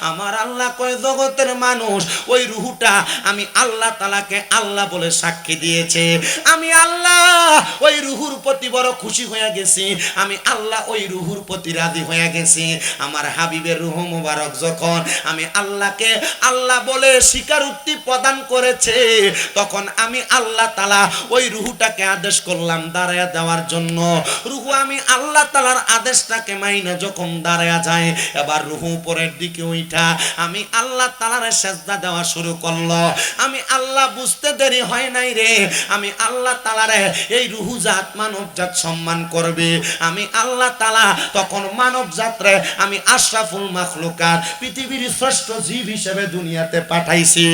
আমার আল্লাহ কয় জগতের মানুষ ওই রুহুটা আমি আল্লাহ তাআলাকে আল্লাহ বলে সাক্ষী দিয়েছে। আমি আল্লাহ ওই রুহুর প্রতি বড় খুশি হয়ে গেছি, আমি আল্লাহ ওই রুহুর প্রতি রাজি হয়ে গেছি। আমার হাবিবের রুহ মুবারক যখন আমি আল্লাহকে আল্লাহ বলে স্বীকারোক্তি প্রদান করেছে, তখন আমি আল্লাহ তাআলা ওই রুহুটাকে আদেশ করলাম দাঁড়ায়া দেওয়ার জন্য। রুহু আমি আল্লাহ তাআলার আদেশটাকে মাইনা যখন দাঁড়ায়া যায়, এবার রুহু উপরের দিকে উঠা আমি আল্লাহ তাআলার সেজদা দেওয়া শুরু করলো। আমি আল্লাহ বুঝতে দেরি হয় নাই রে, আমি আল্লাহ তাআলারে এই রুহু জাত মানব জাত সম্মান করবে। আমি আল্লাহ তাআলা তখন মানব জাতরে আমি আশরাফুল মাখলুকাত পৃথিবীর শ্রেষ্ঠ জীব হিসেবে দুনিয়াতে পাঠাইছি।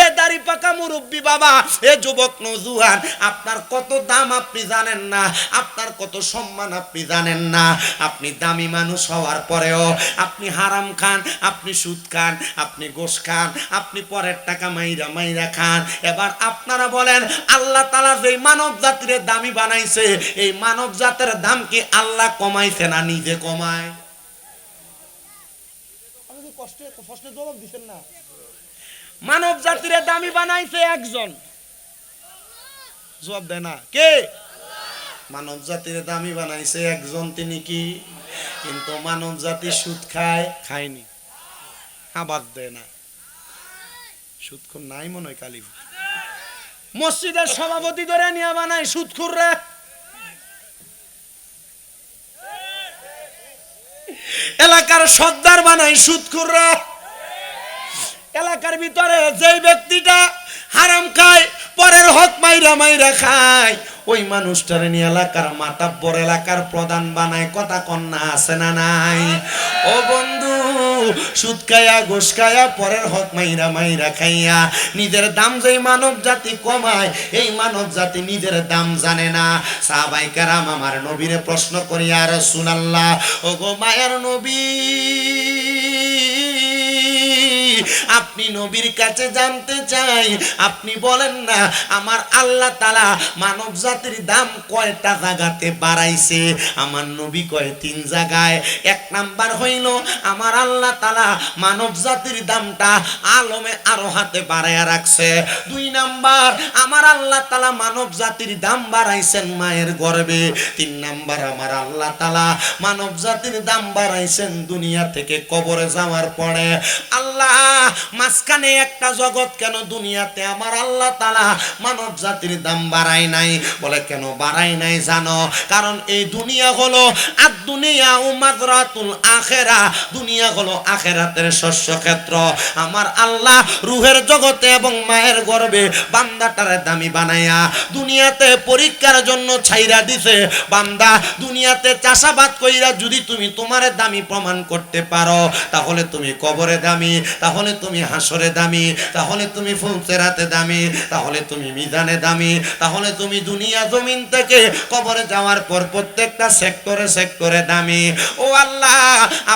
এ দাড়ি পাকা মুরব্বি বাবা, এ যুবক নওজোয়ান, আপনার কত দাম আপনি জানেন না, আপনার কত সম্মান আপনি জানেন না। আপনি দামি মানুষ হওয়ার পরেও আপনি হারাম খান, আপনি সুদ খান, আপনি গোশ খান, আপনি পরের টাকা মাইরা মাইরা খান। এবার আপনারা বলেন আল্লাহ তাআলা যেই মানব জাতির দামি বানাইছে, এই মানব জাতের দাম কি আল্লাহ কমাইছে না নিজে কমায়? আপনি কষ্টে জবাব দিচ্ছেন না। মানব জাতির দামি বানাইছে একজন, জবাব দেয় না কে? মানব জাতির দামি বানাইছে একজন, তিনি কি? কিন্তু মানব জাতি সুদ খায়, খায়নি, আবার দেয় না। সুদখোর নাই মনে হয় কালী মসজিদের সভাপতি ধরে নিয়ে বানায় সুদখোর রে। এলাকার সর্দার বানায় সুদখোর রে। এলাকার ভিতরে যেই ব্যক্তিটা হারাম খায়, পরের হক মাইরা মাইরা খায়, ওই মানুষটারে নিয়ে এলাকার মাতাব্বর, এলাকার প্রধান বানায়। কথা কন্যা আছে না নাই? ও বন্ধু, সুদ খায়া ঘুষ খায়া পরের হক মাইরা মাইরা খাইয়া নিজের দাম যেই মানব জাতি কমায়, এই মানব জাতি নিজের দাম জানে না। সাহাবায়ে কেরাম আমার নবীরে প্রশ্ন করি, ইয়া রাসূলুল্লাহ, ও গো মায়ার নবী, আপনি নবীর কাছে জানতে চাই, আপনি বলেন না আমার আল্লাহ তাআলা মানব জাতির দাম কয়টা জায়গাতে বাড়াইছে? আমার নবী কয় 3 জায়গায়। 1 নাম্বার হইল আমার আল্লাহ তাআলা মানব জাতির দামটা আলমে আরো হাতে বাড়ায়া রাখছে। 2 নাম্বার আমার আল্লাহ তাআলা মানব জাতির দাম বাড়াইছেন মায়ের গর্ভে। 3 নাম্বার আমার আল্লাহ তাআলা মানব জাতির দাম বাড়াইছেন দুনিয়া থেকে কবরে যাওয়ার পরে। আল্লাহ মাঝখানে একটা জগৎ কেন দুনিয়াতে আমার আল্লাহ তাআলা মানব জাতির দাম বাড়ায় নাই? বলে কেন বাড়ায় নাই জানো? কারণ এই দুনিয়া হলো আদ-দুনিয়া ও মাযরাতুল আখিরা, দুনিয়া হলো আখিরাতের শস্য ক্ষেত্র। আমার আল্লাহ রূহের জগতে এবং মায়ের গর্ভে বান্দাটারে দামি বানায়া দুনিয়াতে পরীক্ষার জন্য ছাইরা দিছে। বান্দা দুনিয়াতে চাষাবাদ কইরা যদি তুমি তোমারে দামি প্রমাণ করতে পারো, তাহলে তুমি কবরে দামি, তাহলে তুমি হাসরে দামি, তাহলে তুমি ফুলসেরাতে দামি, তাহলে তুমি মিজানে দামি, তাহলে তুমি দুনিয়া জমিন থেকে কবরে যাওয়ার পর প্রত্যেকটা সেক্টরে সেক্টরে দামি। ও আল্লাহ,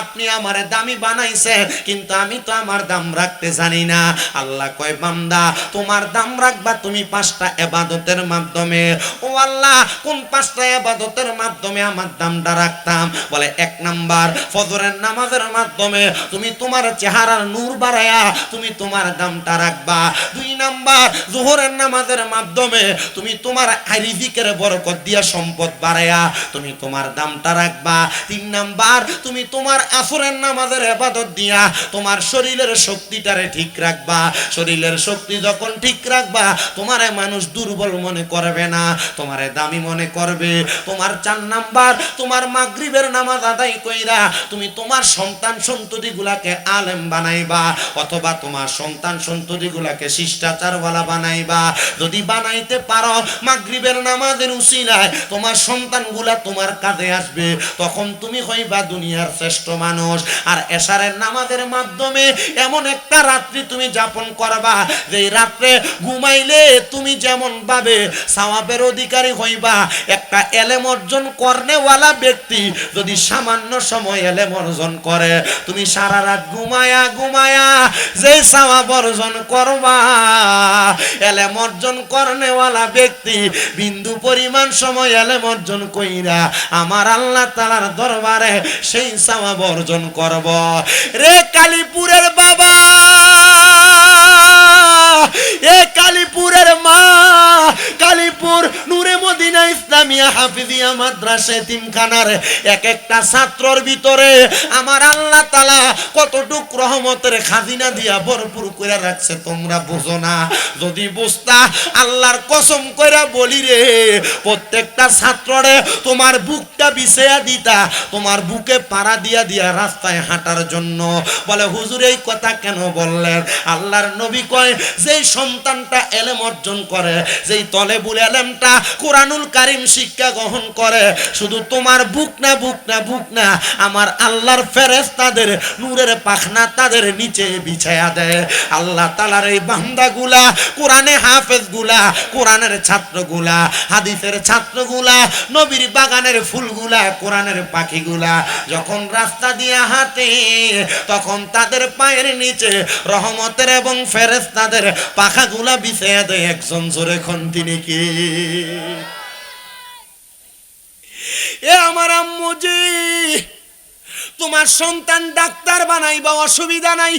আপনি আমারে দামি বানাইছেন, কিন্তু আমি তো আমার দাম রাখতে জানি না। আল্লাহ কয় বান্দা তোমার দাম রাখবা তুমি 5টা ইবাদতের মাধ্যমে। ও আল্লাহ, কোন 5টা ইবাদতের মাধ্যমে আমার দামটা রাখতাম? বলে 1 নাম্বার ফজরের নামাজের মাধ্যমে তুমি তোমার চেহারার নূর বাড়ায়া তুমি তোমার দামটা রাখবা। 2 নাম্বার যোহরের নামাজের মাধ্যমে তুমি তোমার রিজিকের বরকত দিয়া সম্পদ বাড়ায়া তুমি তোমার দামটা রাখবা। 3 নাম্বার তুমি তোমার আসরের নামাজের ইবাদত দিয়া তোমার শরীরের শক্তিটারে ঠিক রাখবা। শরীরের শক্তি যখন ঠিক রাখবা, তোমারে মানুষ দুর্বল মনে করবে না, তোমারে দামি মনে করবে। তোমার 4 নাম্বার তোমার মাগরিবের নামাজ আদায় কইরা তুমি তোমার সন্তান সন্ততিগুলাকে আলেম বানাইবা, অথবা তোমার সন্তান সন্ততিগুলাকে শিষ্টাচারওয়ালা বানাইবা। যদি বানাইতে পারো, মাগরিবের নামাজের উসিলায় তোমার সন্তানগুলা তোমার কাজে আসবে, তখন তুমি হইবা দুনিয়ার শ্রেষ্ঠ মানুষ। আর এশারের নামাজের মাধ্যমে এমন একটা রাত্রি তুমি যাপন করবা, যে রাত্রে ঘুমাইলে তুমি যেমন ভাবে সওয়াবের অধিকারী হইবা। একটা ইলম অর্জন করনেওয়ালা ব্যক্তি যদি সামান্য সময় ইলম অর্জন করে, তুমি সারা রাত ঘুমায়া ঘুমায়া যে সওয়াব অর্জন করবা, ইলম অর্জন করনেওয়ালা ব্যক্তি বিন্দু পরিমাণ সময় ইলম অর্জন কইরা আমার আল্লাহ তাআলার দরবারে সেই সওয়াব অর্জন করব। রে কালীপুরের হাফিজিয়া মাদ্রাসা এতিমখানার এক একটা ছাত্রর ভিতরে আমার আল্লাহ তাআলা কতটুক রহমতের খাজিনা দিয়া ভরপুর করে রাখছে তোমরা বুঝো না। যদি বুঝতা আল্লাহর কসম কইরা বলি রে, প্রত্যেকটা ছাত্ররে তোমার বুকটা বিছায়া দিতা, তোমার বুকে পাড়া দিয়া দিয়া রাস্তায় হাঁটার জন্য। বলে হুজুর এই কথা কেন বললেন? আল্লাহর নবী কয় যেই সন্তানটা এলেম অর্জন করে, যেই তলেবুল এলেমটা কোরআনুল কারীম শিক্ষা গ্রহণ করে, শুধু তোমার বুক না বুক না বুক না, আমার আল্লাহর ফেরেশতাদের নূরের পাখনা তাদের নিচে বিছায়া দেয়। আল্লাহ তাআলার এই বান্দাগুলা, কোরআনে হাফেজগুলা, কোরআনের ছাত্রগুলা, হাদিসের ছাত্রগুলা, নবীর বাগানের ফুলগুলা, কোরআনের পাখিগুলা যখন রাস্তা দিয়ে হাঁটে, তখন তাদের পায়ের নিচে রহমতের এবং ফেরেশতাদের পাখাগুলা বিছায়া দেয়। একজন জোরে কোন তিনি কি? এ আমার আম্মুজি, তোমার সন্তান ডাক্তার বানাইবা অসুবিধা নাই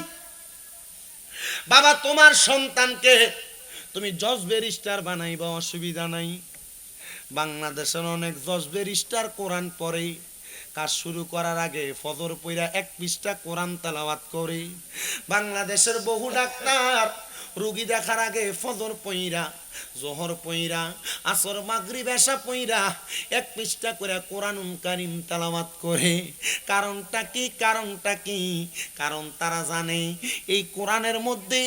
বাবা, তোমার সন্তানকে তুমি জজ ব্যারিস্টার বানাইবা অসুবিধা নাই। বাংলাদেশের অনেক জজ ব্যারিস্টার কোরআন পড়ে, কাজ শুরু করার আগে ফজর পইরা 1 পৃষ্ঠা কোরআন তেলাওয়াত করে। বাংলাদেশের বহু ডাক্তার রোগী দেখার আগে ফজর পইরা, জোহর পইরা, আসর, মাগরিব, এশা পইরা 1 পৃষ্ঠা করে কোরআনুল কারীম তেলাওয়াত করে। কারণটা কি? কারণটা কি? কারণ তারা জানে এই কোরআনের মধ্যে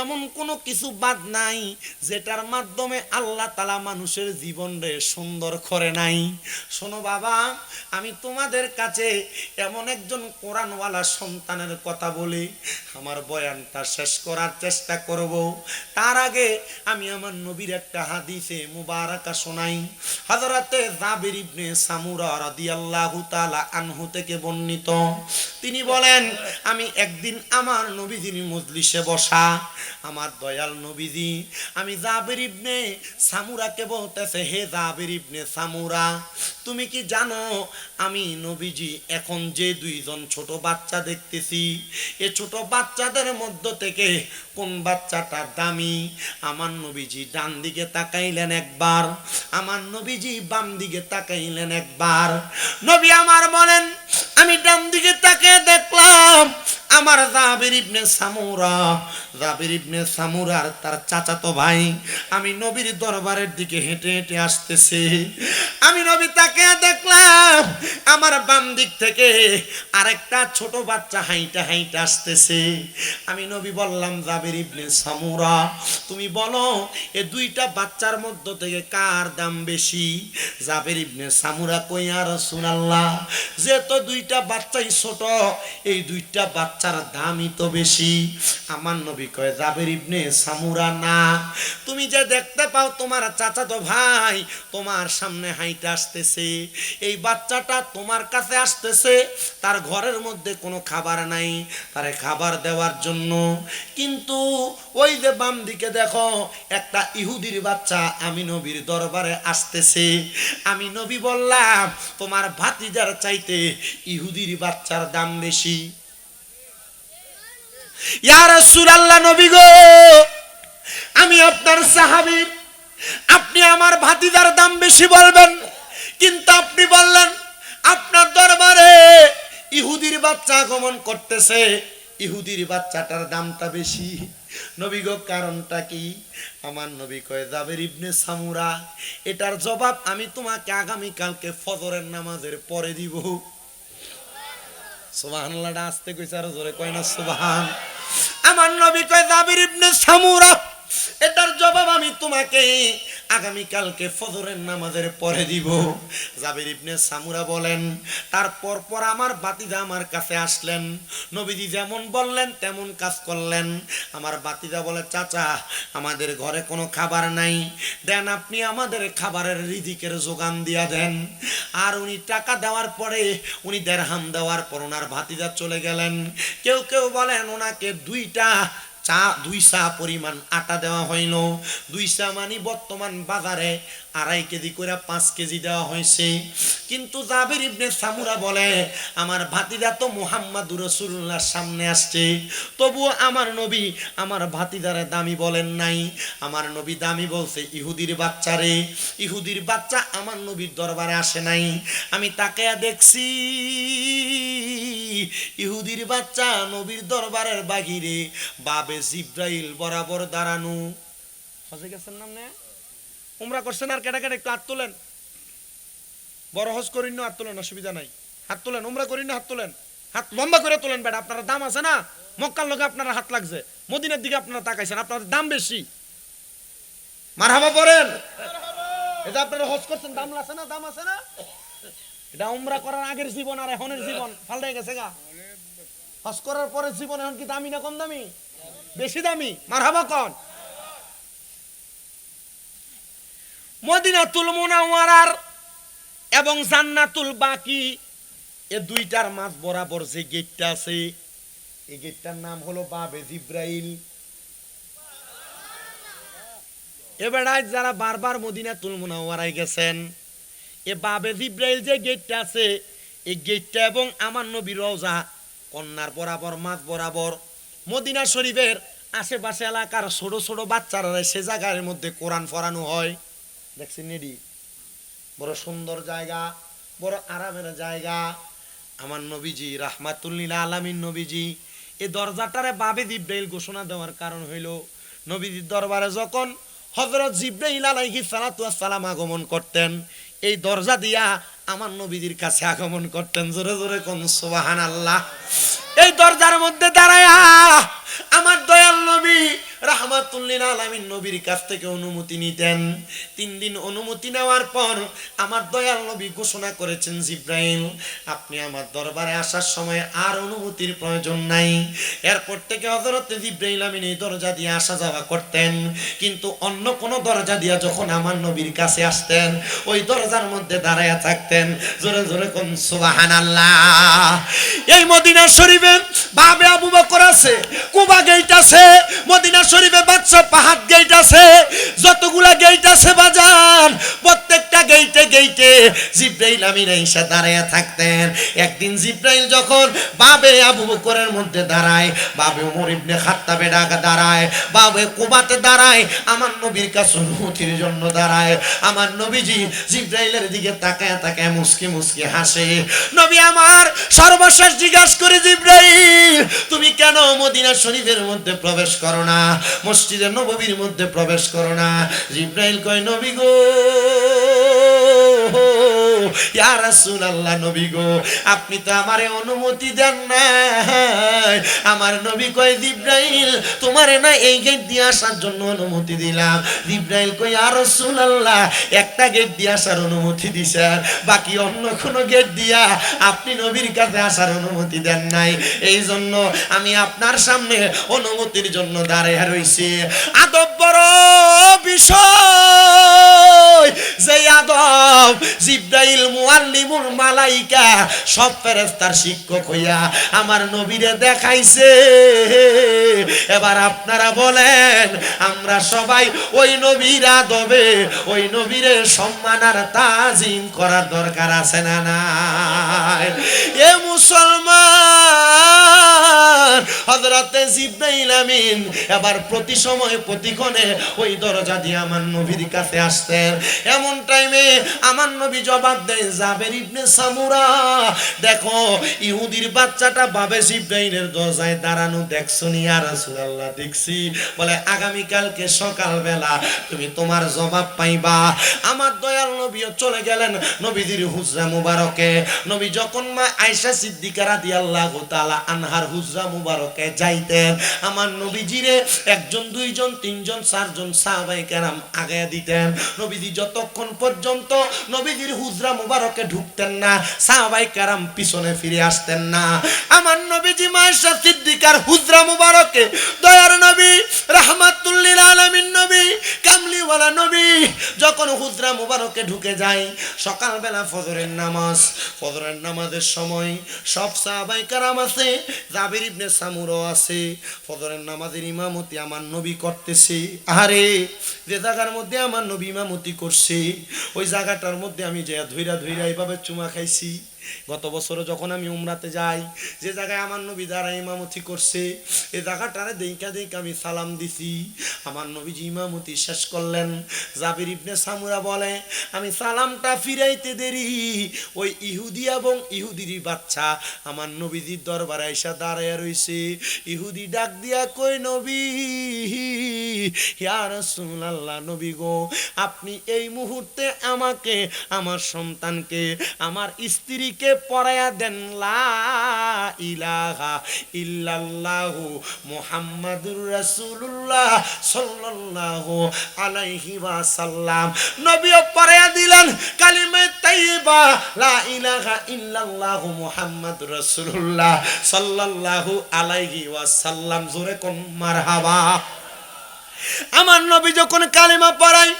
এমন কোনো কিছু বাদ নাই যেটার মাধ্যমে আল্লাহ তাআলা মানুষের জীবনকে সুন্দর করে নাই। শোনো বাবা, আমি তোমাদের কাছে এমন একজন কোরআনওয়ালা সন্তানের কথা বলি, আমার বয়ানটা শেষ করার চেষ্টা করব। তার আগে আমি আমার নবীর একটা হাদিসে মুবারাকা শোনাই। হযরতে জাবির ইবনে সামুরা রাদিয়াল্লাহু তাআলা আনহু থেকে বর্ণিত, তিনি বলেন আমি একদিন আমার নবীজির মজলিসে বসা, আমার দয়াল নবীজি আমি জাবির ইবনে সামুরাকে বলতেছে, হে জাবির ইবনে সামুরা, তুমি কি জানো আমি নবীজি এখন যে 2 জন ছোট বাচ্চা দেখতেছি, এ ছোট বাচ্চাদের মধ্য থেকে কোন বাচ্চাটা দামি? আমার নবীজি ডান দিকে তাকাইলেন একবার, আমার নবীজি বাম দিকে তাকাইলেন একবার। নবী আমার বলেন আমি ডান দিকে তাকিয়ে দেখলাম আমার জাবির ইবনে সামুরা, জাবির ইবনে সামুরার তার চাচাতো ভাই আমি নবীর দরবারের দিকে হেঁটে হেঁটে আসতেছে। আমি নবী তাকিয়ে দেখলাম আমার বাম দিক থেকে আরেকটা ছোট বাচ্চা হাইটা হাইটা আসতেছে। আমি নবী বললাম জাবির ইবনে সামুরা, তুমি বলো এই 2টা বাচ্চার মধ্য থেকে কার দাম বেশি? জাবির ইবনে সামুরা কই, ইয়া রাসূলুল্লাহ, যে তো 2টা বাচ্চাই ছোট, এই 2টা বাচ্চার দামই তো বেশি। আমার নবী কয়, জাবির ইবনে সামুরা না, তুমি যে দেখতে পাও তোমার চাচাতো ভাই তোমার সামনে হাইটা আসতেছে, এই বাচ্চাটা তোমার কাছে আসতেছে, তার ঘরের মধ্যে কোনো খাবার নাই তারে খাবার দেওয়ার জন্য, কিন্তু ওই যে বাম দিকে দেখো একটা ইহুদির বাচ্চা আমি নবীর দরবারে আসতেছে। আমি নবী বললাম তোমার ভাতিজার চাইতে ইহুদির বাচ্চার দাম বেশি। ইয়া রাসূলুল্লাহ, নবী গো আমি আপনার সাহাবী, আপনি আমার ভাতিজার দাম বেশি বলবেন, কিন্তু আপনি বললেন আপনার দরবারে ইহুদির বাচ্চা আগমন করতেছে, ইহুদির বাচ্চাটার দামটা বেশি। নবী গো কারণটা কি? আমার নবী কয়, জাবির ইবনে সামুরা, এটার জবাব আমি তোমাকে আগামী কালকে ফজরের নামাজের পরে দিব। সুবহানাল্লাহ, আস্তে কইছে আর জোরে কয় না সুবহান। আমার নবী কয়, জাবির ইবনে সামুরা, এটার জবাব আমি তোমাকে আগামী কালকে ফজরের নামাজের পরে দিব। জাবির ইবনে সামুরা বলেন, তারপর পর আমার ভাতিজা আমার কাছে আসলেন, নবীজি যেমন বললেন তেমন কাজ করলেন। আমার ভাতিজা বলে, চাচা আমাদের ঘরে কোনো খাবার নাই, দেন আপনি আমাদের খাবারের রিজিকের যোগান দিয়া দেন। আর উনি টাকা দেওয়ার পরে, উনি দেড়হাম দেওয়ার পর ওনার ভাতিজা চলে গেলেন। কেউ কেউ বলেন ওনাকে 2টা চা 2 চা পরিমাণ আটা দেওয়া হইল। 2 চা মানে বর্তমান বাজারে 2.5 কেজি করে 5 কেজি দেওয়া হয়েছে। কিন্তু জাবির ইবনে সামুরা বলে আমার ভাতিজা তো মুহাম্মাদুর রাসূলুল্লাহর সামনে আসছে, তবুও আমার নবী আমার ভাতিজারে দামি বলেন নাই। আমার নবী দামি বলছে ইহুদির বাচ্চারে। ইহুদির বাচ্চা আমার নবীর দরবারে আসে নাই। আমি তাকে দেখছি ইহুদির বাচ্চা নবীর দরবারের বাহিরে বাবে জিব্রাইল বরাবর দাঁড়ানো। হজে গেছেন না আপনি? উমরা করছেন? আর কেটে কেটে একটু হাত তোলেন। বড় হজ করিন না, হাত তোলেন, অসুবিধা নাই, হাত তোলেন। উমরা করিন না, হাত তোলেন, হাত লম্বা করে তোলেন। বেটা আপনারা দাম আছে না, মক্কার লোকে আপনারা হাত লাগছে, মদিনার দিকে আপনারা তাকাইছেন, আপনাদের দাম বেশি। মারহাবা পড়েন। এটা আপনারা হজ করছেন, দাম আছে না, দাম আছে না। এটা উমরা করার আগের জীবন আর এখনের জীবন পাল্টে গেছে গা। হজ করার পরের জীবন এখন কি দামি না কম দামি? বেশি দামি। মারহাবা কোন? মদিনাতুল মুনাওয়ারার এবং জান্নাতুল বাকি এ দুইটার মাঝ বরাবর যে গেটটা আছে, এই গেটটার নাম হলো বাবে জিব্রাইল। এবার যারা বারবার মদিনাতুল মুনাওয়ারায় গেছেন, এ বাবে জিব্রাইল যে গেটটা আছে, এই গেটটা এবং আমার নবীর রওজা কন্যার বরাবর মাঝ বরাবর মদিনা শরীফের আশেপাশে এলাকার ছোট ছোট বাচ্চারা সে জায়গার মধ্যে কোরআন পড়ানো হয়। দেখছেন এডি বড় সুন্দর জায়গা, বড় আরামের জায়গা। আমার নবীজি রাহমাতুল লিল আলামিন নবীজি এই দরজাটারে বাবে জিব্রাইল ঘোষণা দেওয়ার কারণ হইল, নবীজির দরবারে যখন হযরত জিব্রাইল আলাইহিস সালাতু ওয়াস সালাম আগমন করতেন, এই দরজা দিয়া আমার নবীজির কাছে আগমন করতেন। জোরে জোরে কোন সুবহানাল্লাহ। এই দরজার মধ্যে দাঁড়ায়া আমার দয়াল নবী রাহমাতুল লিল আলামিন নবীর কাছ থেকে অনুমতি নিতেন। 3 দিন অনুমতি নেওয়ার পর আমার দয়াল নবী ঘোষণা করেছেন, জিব্রাইল আপনি আমার দরবারে আসার সময় আর অনুমতির প্রয়োজন নাই। এরপর থেকে হযরত জিব্রাইল আমিন এই দরজা দিয়ে আসা যাওয়া করতেন। কিন্তু অন্য কোন দরজা দিয়া যখন আমার নবীর কাছে আসতেন, ওই দরজার মধ্যে দাঁড়ায়া থাকতেন। জোরে জোরে কোন সুবহানাল্লাহ। এই মদিনা শরীফে বাবে আবু বকর আছে, কুবা গেট আছে, মদিনা শরীফে বাদশা পাহাড় গেট আছে, যতগুলা গেট আছে বাজান, প্রত্যেকটা গেটে গেটে জিব্রাইল আমিন এসে দাঁড়ায়া থাকতেন। একদিন জিব্রাইল যখন বাবে আবু বকরের মধ্যে দাঁড়ায়, বাবে ওমর ইবনে খাত্তাবে ডাকা দাঁড়ায়, বাবে কুবাতে দাঁড়ায়, আমার নবীর কাছে অনুমতির জন্য দাঁড়ায়। আমার নবীজি জিব্রাইলের দিকে তাকায় তাকায় মুস্কি মুস্কি হাসে। নবী আমার সর্বশেষ জিজ্ঞাসা করে, জিব্রাইল তুমি কেন মদিনা শরীফের মধ্যে প্রবেশ করো না, মসজিদে নববীর মধ্যে প্রবেশ করো না? জিব্রাইল কয়, নবী গো, ইয়া রাসূলুল্লাহ, নবী গো আপনি তো আমারে অনুমতি দেন নাই। আমার নবী কয়, জিব্রাইল তোমারে না এই গেট দিয়ে আসার জন্য অনুমতি দিলাম। জিব্রাইল কয়, ইয়া রাসূলুল্লাহ একটা গেট দিয়ে আসার অনুমতি দিছেন, বাকি অন্য কোন গেট দিয়া আপনি নবীর কাছে আসার অনুমতি দেন নাই। এই জন্য আমি আপনার সামনে অনুমতির জন্য দাঁড়ায় রইছি। আদব বড় বিষয়, যে আদব জিব্রাইল মুআল্লিমুল মালাইকা সব ফেরেশতার শিক্ষক হইয়া আমার নবীরে দেখাইছে। এবার আপনারা বলেন, আমরা সবাই ওই নবীর আদবে ওই নবীরে সম্মান আর তাজিম করার দরকার আছে না নাই? এ মুসলমান, হযরতে জিব্রাইল আমিন এবার প্রতি সময় প্রতিক্ষণে ওই দরজা দিয়ে আমার নবীর কাছে আসতেন। এমন টাইমে আমার নবী জবাব দেয়, জাবের ইবনে সামুরা দেখো ইহুদির বাচ্চাটা বাবে জিব্রাইলের দরজায় দাঁড়ানো দেখছো নি? ইয়া রাসূলুল্লাহ দেখছি। বলে আগামীকালকে সকালবেলা তুমি তোমার জবাব পাইবা। আমার দয়াল নবীও চলে গেলেন নবীজির হুজরা মুবারকে। নবী যখন মা আয়েশা সিদ্দিকা রাদিয়াল্লাহু তাআলা আনহার হুজরা মুবারকে যাইতেন, আমার নবীজিরে একজন দুইজন তিনজন চারজন সাহাবায়ে কেরাম আগায়া দিতেন। নবীজি যতক্ষণ পর্যন্ত নবীজির হুজরা মুবারকে ঢুকতেন না, সাহাবায়ে কেরাম পিছনে ফিরে আসতেন না। আমার নবীজি মা আয়েশা সিদ্দিকার হুজরা মুবারকে দয়ার নবী রাহমাতুল লিল আলামিন নবী কামলিওয়ালা নবী যখন হুজরা মুবারক মোবারকে ঢুকে যায়। সকালবেলা ফজরের নামাজের সময় সব সাহাবায়ে কেরাম আছে, জাবির ইবনে সামুরও আছে। ফজরের নামাজের ইমামতি আমার নবী করতেছে। আরে যে জায়গার মধ্যে আমার নবী ইমামতি করছে ওই জায়গাটার মধ্যে আমি যে ধইরা ধইরা এইভাবে চুমা খাইছি। গত বছরে যখন আমি উমরাতে যাই, যে জায়গায় আমার নবী দ্বারা ইমামতি করছে এই জায়গাটারে দেখা দেখা আমি সালাম দিছি। আমার নবীজি ইমামতি শেষ করলেন। জাবির ইবনে সামুরা বলে আমি সালামটা ফিরাইতে দেরি ওই ইহুদি এবং ইহুদির বাচ্চা আমার নবীজির দরবারে এসে দাঁড়ায় রইছে। ইহুদি ডাক দিয়া কই নবী, ইয়া রাসূলুল্লাহ, নবী গো আপনি এই মুহূর্তে আমাকে, আমার সন্তানকে, আমার স্ত্রীকে পড়ায়া দেন লা ইলাহা ইল্লাল্লাহু মুহাম্মাদুর রাসূলুল্লাহ সাল্লাল্লাহু আলাইহি ওয়াসাল্লাম। নবীও পড়ায়া দিলেন কালিমা তাইয়্যিবা লা ইলাহা ইল্লাল্লাহু মুহাম্মাদুর রাসূলুল্লাহ সাল্লাল্লাহু আলাইহি ওয়াসাল্লাম। জোরে কোন মারহাবা। আমার নবী যখন কালিমা পড়ায়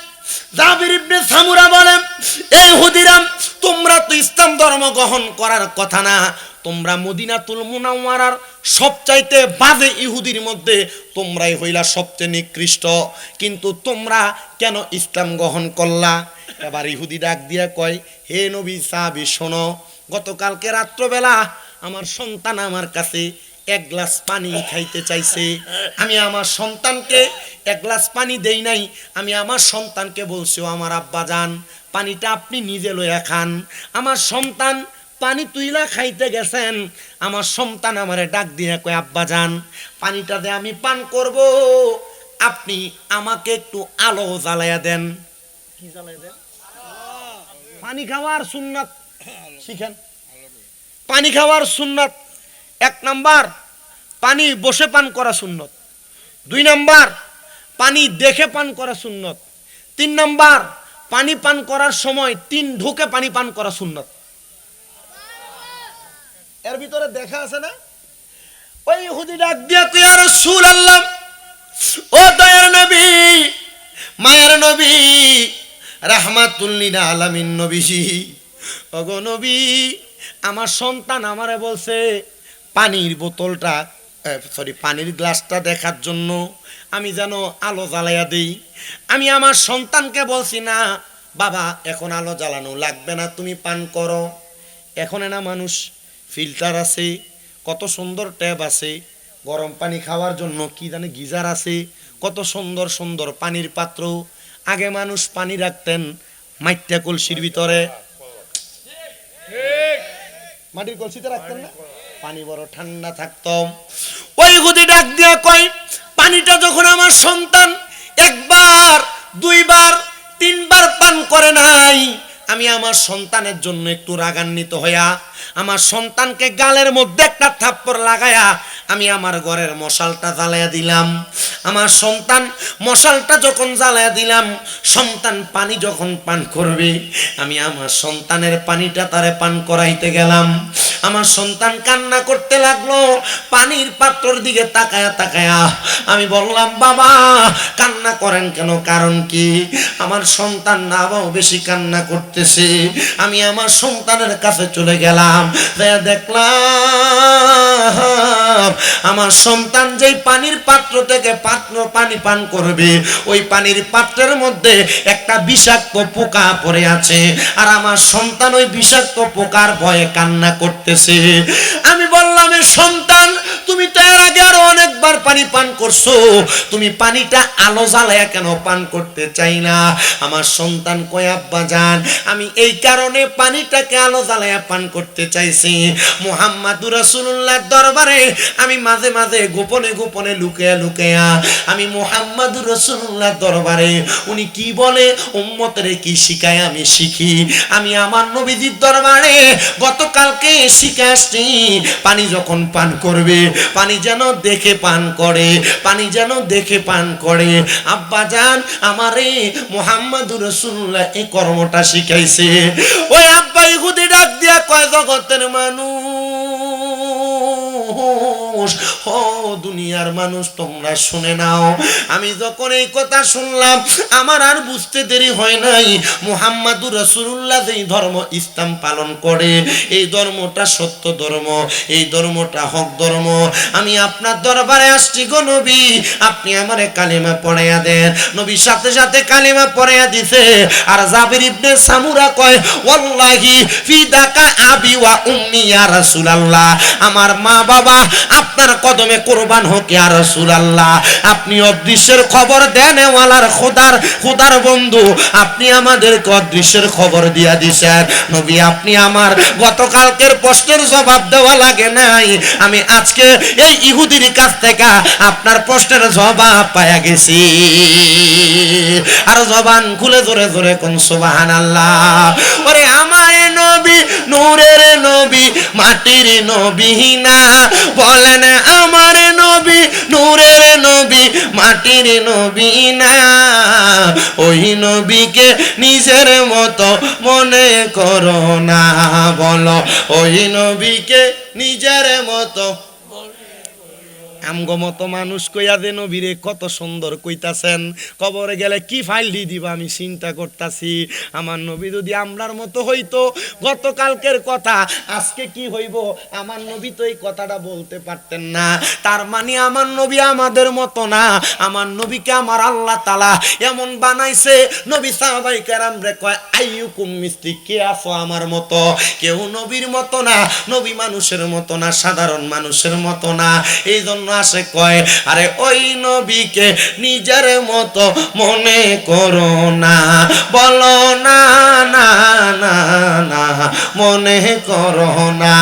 জাবির ইবনে সামুরা বলেন এই ইহুদিরাম তোমরা তো ইসলাম ধর্ম গ্রহণ করার কথা না, তোমরা মদিনাতুল মুনাওয়ারার সবচাইতে বাজে ইহুদির মধ্যে তোমরাই হইলা সবচেয়ে নিকৃষ্ট, কিন্তু তোমরা কেন ইসলাম গ্রহণ করলা? এবার ইহুদি ডাক দিয়া কয় হে নবী সাহাবী শোনো, গতকালকে রাত্রবেলা আমার সন্তান আমার কাছে এক গ্লাস পানি খাইতে চাইছে। আমি আমার সন্তানকে এক গ্লাস পানি দেই নাই, আমি আমার সন্তানকে বলছি ও আমার আব্বা যান পানিটা আপনি নিজে লইয়া খান। আমার সন্তান পানি তুইলা খাইতে গেছেন, আমার সন্তান আমারে ডাক দিয়ে কয় আব্বা যান পানিটা দিয়ে আমি পান করব, আপনি আমাকে একটু আলো জ্বালাইয়া দেন। কি জ্বালাইয়া দেন? পানি খাওয়ার সুন্নাত শিখেন। পানি খাওয়ার সুন্নাত, এক নাম্বার পানি বসে পান করা সুন্নত, দুই নাম্বার পানি দেখে পান করা সুন্নত, তিন নাম্বার পানি পান করার সময় 3 ঢোকে পানি পান করা সুন্নত। এর ভিতরে দেখা আছে না? ওই ইহুদি ডাক দিয়া কই ইয়া রাসূলুল্লাহ, ও দয়ার নবী, মায়ের নবী, রাহমাতুল লিল আলামিন নবীজি, ওগো নবী আমার সন্তান আমারে বলছে পানির বোতলটা পানির গ্লাসটা দেখার জন্য আমি যেন আলো জ্বালাইয়া দেই। আমি আমার সন্তানকে বলছি না বাবা এখন আলো জ্বালানো লাগবে না, তুমি পান করো। এখন না মানুষ ফিল্টার আছে, কত সুন্দর ট্যাপ আছে, গরম পানি খাওয়ার জন্য কি জানে গিজার আছে, কত সুন্দর সুন্দর পানির পাত্র। আগে মানুষ পানি রাখতেন মাটির কলসির ভিতরে, মাটির কলসিতে রাখতেন না, পানি বড় ঠান্ডা থাকতো। ওই ইহুদি ডাক দিয়া কয় পানিটা যখন আমার সন্তান একবার, দুইবার, তিনবার পান করে নাই, আমি আমার সন্তানের জন্য একটু রাগান্বিত হইয়া আমার সন্তানকে গালের মধ্যে একটা থাপ্পড় লাগায়া আমি আমার ঘরের মশালটা জ্বালাইয়া দিলাম। আমার সন্তান মশালটা যখন জ্বালাইয়া দিলাম, সন্তান পানি যখন পান করবে, আমি আমার সন্তানের পানিটা তারে পান করাইতে গেলাম। আমার সন্তান কান্না করতে লাগলো, পানির পাত্রর দিকে তাকায়া তাকায়া আমি বললাম বাবা কান্না করেন কেন, কারণ কি? আমার সন্তান না বাবা বেশি কান্না করতেছে। আমি আমার সন্তানের কাছে চলে গেলাম, দেখলাম আমার সন্তান যেই পানির পাত্র থেকে পানি পান করবে ওই পানির পাত্রের মধ্যে একটা বিষাক্ত পোকা পড়ে আছে, আর আমার সন্তান ওই বিষাক্ত পোকার ভয়ে কান্না করতেছে। আমি বললাম এ সন্তান তুমি তো এর আগে আরো অনেকবার পানি পান করছো, তুমি পানিটা আলো জ্বালায়া কেন পান করতে চাই না? আমার সন্তান কয় আব্বা জান আমি এই কারণে পানিটাকে আলো জ্বালায়া পান করতে চাইছি, মুহাম্মাদুর রাসূলুল্লাহর দরবারে আমি মাঝে মাঝে গোপনে গোপনে লুকিয়া লুকিয়া আমি মুহাম্মাদুর রাসূলুল্লাহর দরবারে উনি কি বলে উম্মতের কি শিখায় আমি শিখি। আমি আমার নবীজির দরবারে গতকালকে শিখে আসছি পানি যখন পান করবে পানি যেন দেখে পান করে, পানি যেন দেখে পান করে। আব্বা জান আমারে মুহাম্মাদুর রাসূলুল্লাহ এই কর্মটা শিখাইছে। ওই আব্বা ইহুদি ডাক দিয়া কয় জগতের মানুষ মানুষ, ও দুনিয়ার মানুষ তোমরা শুনে নাও। আমি যখন এই কথা শুনলাম আমার আর বুঝতে দেরি হয় নাই, মুহাম্মাদুর রাসূলুল্লাহ যেই ধর্ম ইসলাম পালন করে এই ধর্মটা সত্য ধর্ম, এই ধর্মটা হক ধর্ম। আমি আপনার দরবারে আসছি গো নবী, আপনি আমারে কালিমা পড়াইয়া দেন। নবী সাথে সাথে কালিমা পড়াইয়া দিছে। আর জাবির ইবনে সামুরা কয়, ওয়াল্লাহি ফিদাকা আবি ওয়া উম্মি ইয়া রাসূলুল্লাহ, আমার মা বাবা আপনার কদমে কুরবান হোক ইয়া রাসূলুল্লাহ। আপনি অদৃশ্যের খবর দেন ওয়ালার খোদার বন্ধু, আপনি আমাদেরকে অদৃশ্যের খবর দিয়া দিছেন। নবী আপনি আমার গতকালকের প্রশ্নের জবাব দেওয়া লাগে নাই, আমি আজকে এই ইহুদির কাছ থেকে আপনার প্রশ্নের জবাব পাইয়া গেছি। আর জবান খুলে জোরে জোরে কোন সুবহানাল্লাহ। ওরে আমার নবী নূরের নবী মাটির নবী না, বলেন আমার নবী নূরের নবী মাটির নবী না, ওই নবীকে নিজের মতো মনে করো না, বলো ওই নবীকে নিজের মতো। আমগো মতো মানুষ কইয়া দে নবীরে কত সুন্দর কইতাছেন, কবরে গেলে কি ফাইল দিয়ে দিব আমি চিন্তা করতাছি। আমার নবী যদি আমরার মতো হইতো, গতকালকের কথা আজকে কি হইব, আমার নবী তো এই কথাটা বলতে পারতেন না। তার মানে আমার নবী আমাদের মতো না, আমার নবীকে আমার আল্লাহ তাআলা এমন বানাইছে। নবী সাহাবায়ে কেরাম রে কয়, আইয়ুকুম মিসলি, কে আছো আমার মতো? কেউ নবীর মতো না, নবী মানুষের মতো না, সাধারণ মানুষের মতো না। এই জন্য আসে কয়, আরে ওই নবীকে নিজের মতো মনে করো না, বলো না না না না মনে করো না।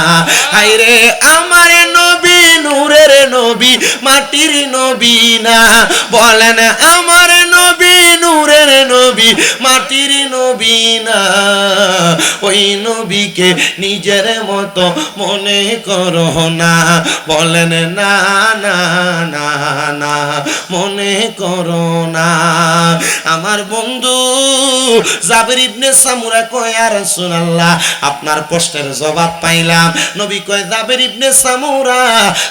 আইরে আমার নবী নূরের নবী মাটির নবী না, বলেন আমার নবী নূরের নবী মাটির নবী না, ওই নবীকে নিজের মতো মনে করো না, বলেন না না না না মনে করো না। আমার বন্ধু জাবির ইবনে সামুরা কয়, ইয়া রাসূলুল্লাহ আপনার প্রশ্নের জবাব পাইলাম। নবী কয়, জাবির ইবনে সামুরা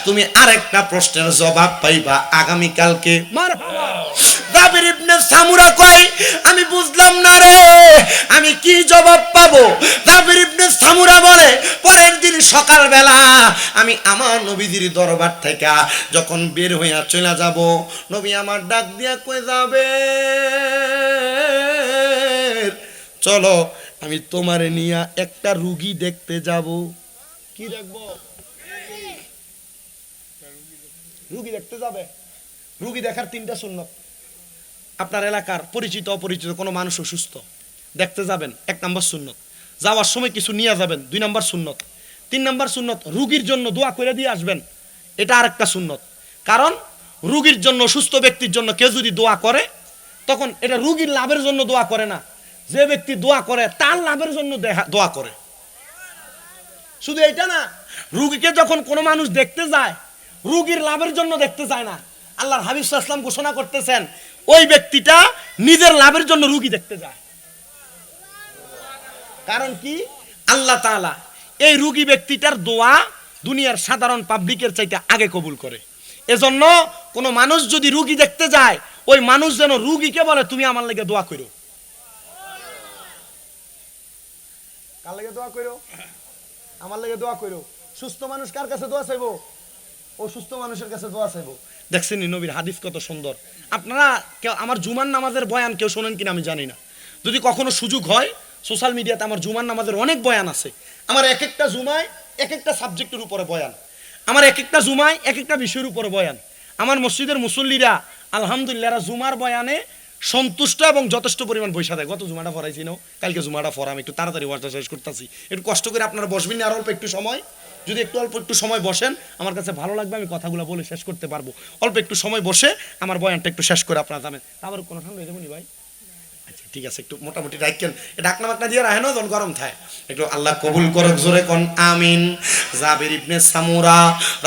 তুমি আরেকটা প্রশ্নের জবাব পাইবা আগামী কালকে। মারহাবা। জাবির ইবনে সামুরা কয়, আমি বুঝলাম না রে, আমি কি জবাব পাবো? জাবির ইবনে সামুরা বলে, পরের দিন সকালবেলা আমি আমার নবীজির দরবার থেকে যখন বের হইয়া চলে যাব, নবী আমার ডাক দিয়া কই, যাবে চলো আমি তোমারে নিয়ে একটা রুগী দেখতে যাব। কি দেখবো? রুগী দেখতে যাবে। রুগী দেখার তিনটা সুন্নত। আপনার এলাকার পরিচিত অপরিচিত কোনো মানুষ অসুস্থ, দেখতে যাবেন, 1 নম্বর সুন্নত। যাওয়ার সময় কিছু নিয়ে যাবেন, 2 নম্বর সুন্নত। 3 নম্বর সুন্নত, রুগীর জন্য দোয়া করে দিয়ে আসবেন, এটা আরেকটা সুন্নত। কারণ রুগীর জন্য, সুস্থ ব্যক্তির জন্য কেউ যদি দোয়া করে, তখন এটা রুগীর লাভের জন্য দোয়া করে না, যে ব্যক্তি দোয়া করে তার লাভের জন্য দোয়া করে। শুধু এটা না, রুগীকে যখন কোনো মানুষ দেখতে যায়, রুগীর লাভের জন্য দেখতে যায় না। আল্লাহর হাবিব সাল্লাল্লাহু আলাইহি ওয়াসাল্লাম ঘোষণা করতেছেন, ওই ব্যক্তিটা নিজের লাভের জন্য রুগী দেখতে যায়। কারণ কি? আল্লাহ তাআলা এই রুগী ব্যক্তিটার দোয়া দুনিয়ার সাধারণ পাবলিকের চাইতে আগে কবুল করে। এজন্য কোনো মানুষ যদি রুগী দেখতে যায়, ওই মানুষ যেন রুগীকে বলে, তুমি আমার লাগি দোয়া করো। কার লাগি দোয়া করো? আমার লাগি দোয়া করো। সুস্থ মানুষ কার কাছে দোয়া চাইবো? অসুস্থ মানুষের কাছে দোয়া চাইবো। দেখছেন নবীর হাদিস কত সুন্দর। আপনারা কেউ আমার জুমার নামাজের বয়ান কেউ শোনেন কিনা আমি জানি না, যদি কখনো সুযোগ হয় সোশ্যাল মিডিয়াতে আমার জুমার নামাজের অনেক বয়ান আছে। আমার এক একটা জুমায় এক একটা সাবজেক্টের উপরে বয়ান, আমার এক একটা জুমায় এক একটা বিষয়ের উপরে বয়ান। আমার মসজিদের মুসল্লিরা আলহামদুলিল্লাহ জুমার বয়ানে সন্তুষ্ট এবং যথেষ্ট পরিমাণ পয়সা দেয়। গত জুমাটা ফরাইছি না, কালকে জুমাটা ফরাম, একটু তাড়াতাড়ি ওয়াজটা শেষ করতেছি। একটু কষ্ট করে আপনারা বসবেন না, আর অল্প একটু সময়, যদি অল্প একটু সময় বসেন আমার কাছে ভালো লাগবে, আমি কথাগুলো বলে শেষ করতে পারবো। অল্প একটু সময় বসে আমার বয়ানটা একটু শেষ করে আপনারা যাবেন। আবার কোনো ঠান্ডা হয়ে যাবো নি ভাই? আচ্ছা ঠিক আছে, একটু মোটামুটি রাখেন, ডাকনা বাকনা দিয়ে রাখেন, যখন গরম থাকে একটু। আল্লাহ কবুল করুক, জোরে কোন আমিন। জাবির ইবনে সামুরা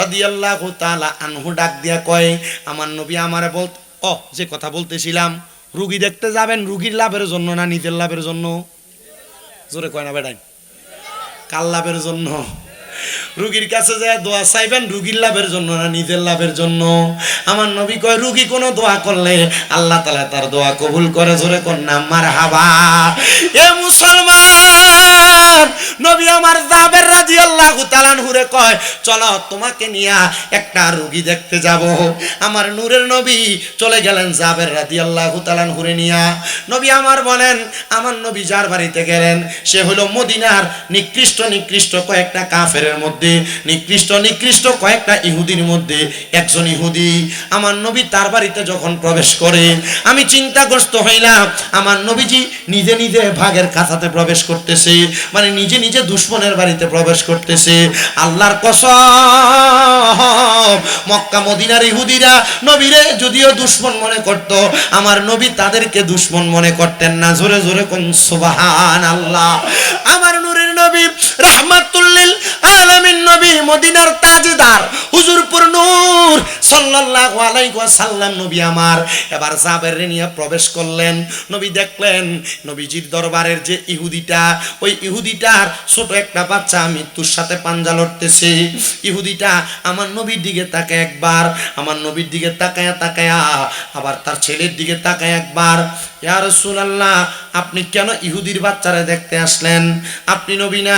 রাদিয়াল্লাহু তাআলা আনহু ডাক দিয়া কয়, আমার নবী আমারে যে কথা বলতেছিলাম, রুগী দেখতে যাবেন রুগীর লাভের জন্য না নিজের লাভের জন্য? জোরে কয় না বেড়াই, কার লাভের জন্য? রুগীর কাছে যায় দোয়া চাইবেন রুগীর লাভের জন্য না নিজের লাভের জন্য? আমার নবী কয় রুগী কোনো দোয়া করলে আল্লাহ তাআলা তার দোয়া কবুল করে। জোরে কোন না মারহাবা। এ মুসলমান, নবী আমার জাবের রাদিয়াল্লাহু তাআলা আনহুরে কয় চলো তোমাকে নিয়া একটা রুগী দেখতে যাব। আমার নূরের নবী চলে গেলেন জাবের রাদিয়াল্লাহু তাআলা আনহুরে নিয়া। নবী আমার বলেন, আমার নবী যার বাড়িতে গেলেন সে হলো মদিনার নিকৃষ্ট নিকৃষ্ট কয়েকটা কাফেরের মধ্যে, নিকৃষ্ট কয়েকটা ইহুদির মধ্যে একজন ইহুদি। আমার নবী তার বাড়িতে যখন প্রবেশ করে আমি চিন্তাগ্রস্ত হইলাম, আমার নবীজি নিজে নিজে ভাগের খাঁচাতে প্রবেশ করতেছে, মানে নিজে নিজে দুশমনের বাড়িতে প্রবেশ করতেছে। আল্লাহর কসম, মক্কা মদিনার ইহুদিরা নবীরে যদিও দুশমন মনে করত, আমার নবী তাদেরকে দুশমন মনে করতেন না। জোরে জোরে কোন সুবহানাল্লাহ। আমার নূরের নবী রাহমাতুল লিল আলামিন নবী, মদিনার তাজদার হুজুরপুর নূর সাল্লাল্লাহু আলাইহি ওয়াসাল্লাম নবী আমার এবার জাবের নিয়ে প্রবেশ করলেন। নবী দেখলেন নবীজির দরবারের যে ইহুদিটা, ওই ইহুদিটার ছোট একটা বাচ্চা মৃত্যুর সাথে পাঞ্জা লড়তেছে। ইহুদিটা আমার নবীর দিকে তাকায় একবার, আমার নবীর দিকে তাকায়া তাকায়া আবার তার ছেলের দিকে তাকায় একবার। ইয়া রাসূলুল্লাহ, আপনি কেন ইহুদির বাচ্চারা দেখতে আসলেন? আপনি নবী না?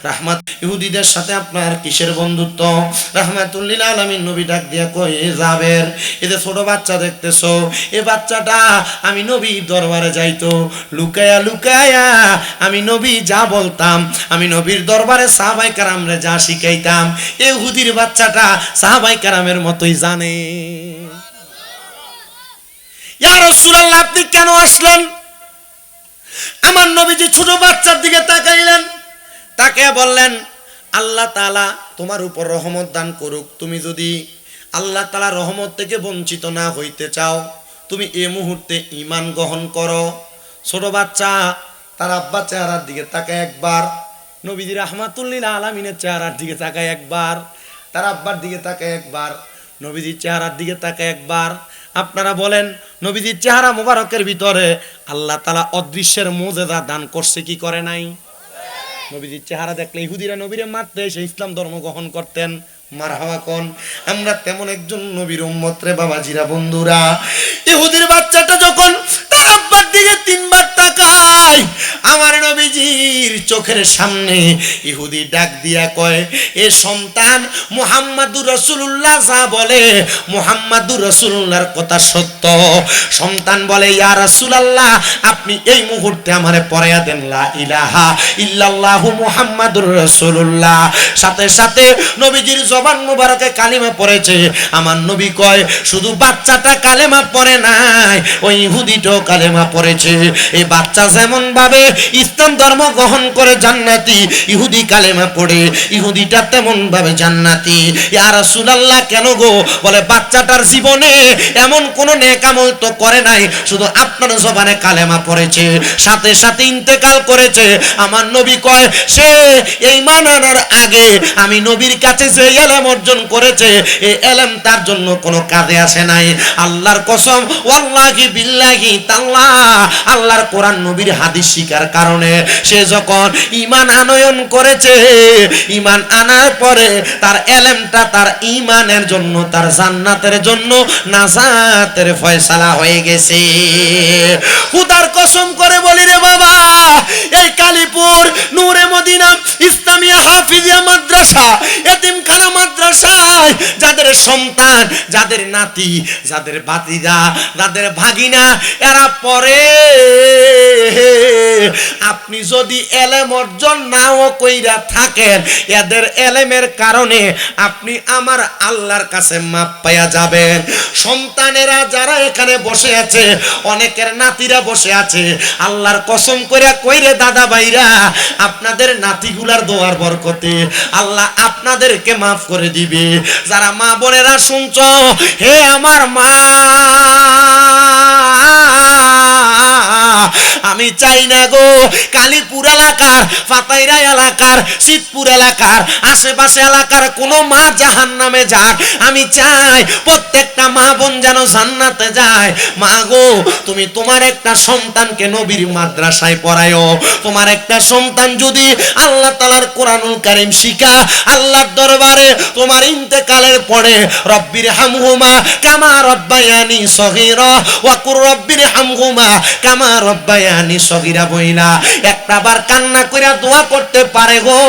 রাহমাত, ইহুদিদের সাথে আপনার কিসের বন্ধুত্ব? রাহমাতুল লিল আলামিন নবী ডাক দিয়া কই, জাবের, এই যে ছোট বাচ্চা দেখতেছো, এই বাচ্চাটা আমি নবীর দরবারে যাইতো লুকায়া লুকায়া, আমি নবী যা বলতাম, আমি নবীর দরবারে সাহাবায়ে কেরামরে যা শিখাইতাম, এই ইহুদির বাচ্চাটা সাহাবায়ে কেরামের মতোই জানে। ইয়া রাসূলুল্লাহ, আপনি কেন আসলেন? আমার নবীজি ছোট বাচ্চার দিকে তাকাইলেন, তাকে বললেন আল্লাহ তাআলা তোমার উপর রহমত দান করুক। তুমি যদি আল্লাহ তাআলা রহমত থেকে বঞ্চিত না হইতে চাও, তুমি এই মুহূর্তে ঈমান গ্রহণ করো। ছোট বাচ্চা তার আব্বা চেহারার দিকে তাকায় একবার, নবীজি রাহমাতুল লিল আলামিনের চেহারার দিকে তাকায় একবার, তার আব্বার দিকে তাকায় একবার, নবীজির চেহারার দিকে তাকায় একবার। আপনারা বলেন নবীজির চেহারা মোবারকের ভিতরে আল্লাহ তাআলা অদৃশ্যের মুজিজা দান করছে কি করে নাই? নবীজির চেহারা দেখলে ইহুদিরা নবীরে মারতে এসে ইসলাম ধর্ম গ্রহণ করতেন। মারহাবা কোন। আমরা তেমন একজন নবীর উম্মত রে বাবাজিরা, বন্ধুরা। ইহুদির বাচ্চাটা যখন তার আব্বার দিকে তিনবার তাকায়, আমার নবীজির চোখের সামনে ইহুদি ডাক দিয়া কয়, এ সন্তান মুহাম্মাদুর রাসূলুল্লাহ যা বলে মুহাম্মাদুর রাসূলুল্লাহর কথা সত্য। সন্তান বলে, ইয়া রাসূলুল্লাহ, আপনি এই মুহূর্তে আমারে পড়াইয়া দেন লা ইলাহা ইল্লাল্লাহু মুহাম্মাদুর রাসূলুল্লাহ। সাথে সাথে নবীজির জবান মুবারকে কালিমা পড়েছে। আমার নবী কয়, শুধু বাচ্চাটা কালেমা পড়ে নাই, ওই ইহুদিটাও কালেমা পড়েছে। এই বাচ্চা যেমন ভাবে ইসলাম ধর্ম গ্রহণ করে জান্নাতি, ইহুদি কালেমা পড়ে ইহুদিটা তেমন ভাবে জান্নাতি। ইয়া রাসূলুল্লাহ, কেন গো? বলে বাচ্চাটার জীবনে এমন কোন নেক আমল তো করে নাই, শুধু আপনার জবানে কালেমা পড়েছে, সাথে সাথে ইন্তেকাল করেছে। আমার নবী কয়, সে ঈমান আনার আগে আমি নবীর কাছে যে ইলম অর্জন করেছে, এই ইলম তার জন্য কোনো কাজে আসে নাই। আল্লাহর কসম, ওয়াল্লাহি বিল্লাহি তাআলা, আল্লাহর কোরআন নবীর হাদিস শিকার কারণে সে যখন ঈমান আনয়ন করেছে, ঈমান আনার পরে তার ইলমটা তার ঈমানের জন্য, তার জান্নাতের জন্য নাজাতের ফয়সালা হয়ে গেছে। খোদার কসম করে বলি রে বাবা, এই কালীপুর নূরে মদিনা ইসলামিয়া হাফিজিয়া মাদ্রাসা, এতিমখানা মাদ্রাসায় যাদের সন্তান, যাদের নাতি, যাদের ভাতিজা, যাদের ভাগিনা এরা পড়ে, আপনি যদি এলেম অর্জন নাও কইরা থাকেন, এদের এলেমের কারণে আপনি আমার আল্লাহর কাছে মাপ পাইয়া যাবেন। সন্তানেরা যারা এখানে বসে আছে, অনেকের নাতিরা বসে আছে, আল্লাহর কসম কইরা কইরে দাদা ভাইরা, আপনাদের নাতিগুলার দোয়ার বরকতে আল্লাহ আপনাদেরকে মাফ করে দিবে। যারা মা বোনেরা শুনছো, হে আমার মা, আমি চাই না গো কালীপুর এলাকার, ফাতাইরা এলাকার, সিদ্ধপুর এলাকার, আশেপাশে এলাকার কোন মা জাহান্নামে যাক। আমি চাই প্রত্যেকটা মা বোন যেন জান্নাতে যায়। মা গো তুমি তোমার একটা সন্তানকে নবীর মাদ্রাসায় পড়ায়ো। তোমার একটা সন্তান যদি আল্লাহ তাআলার কোরআনুল কারীম শিখা, আল্লাহর দরবারে তোমার ইন্তেকালের পরে রব্বির হামহুমা কামা রব্বায়ানি সগীরা ওয়া কুর রব্বির হামহুমা কামা রব্বায়ানি সগীরা বইলা একটাবার কান্না কইরা দোয়া করতে পারে গো,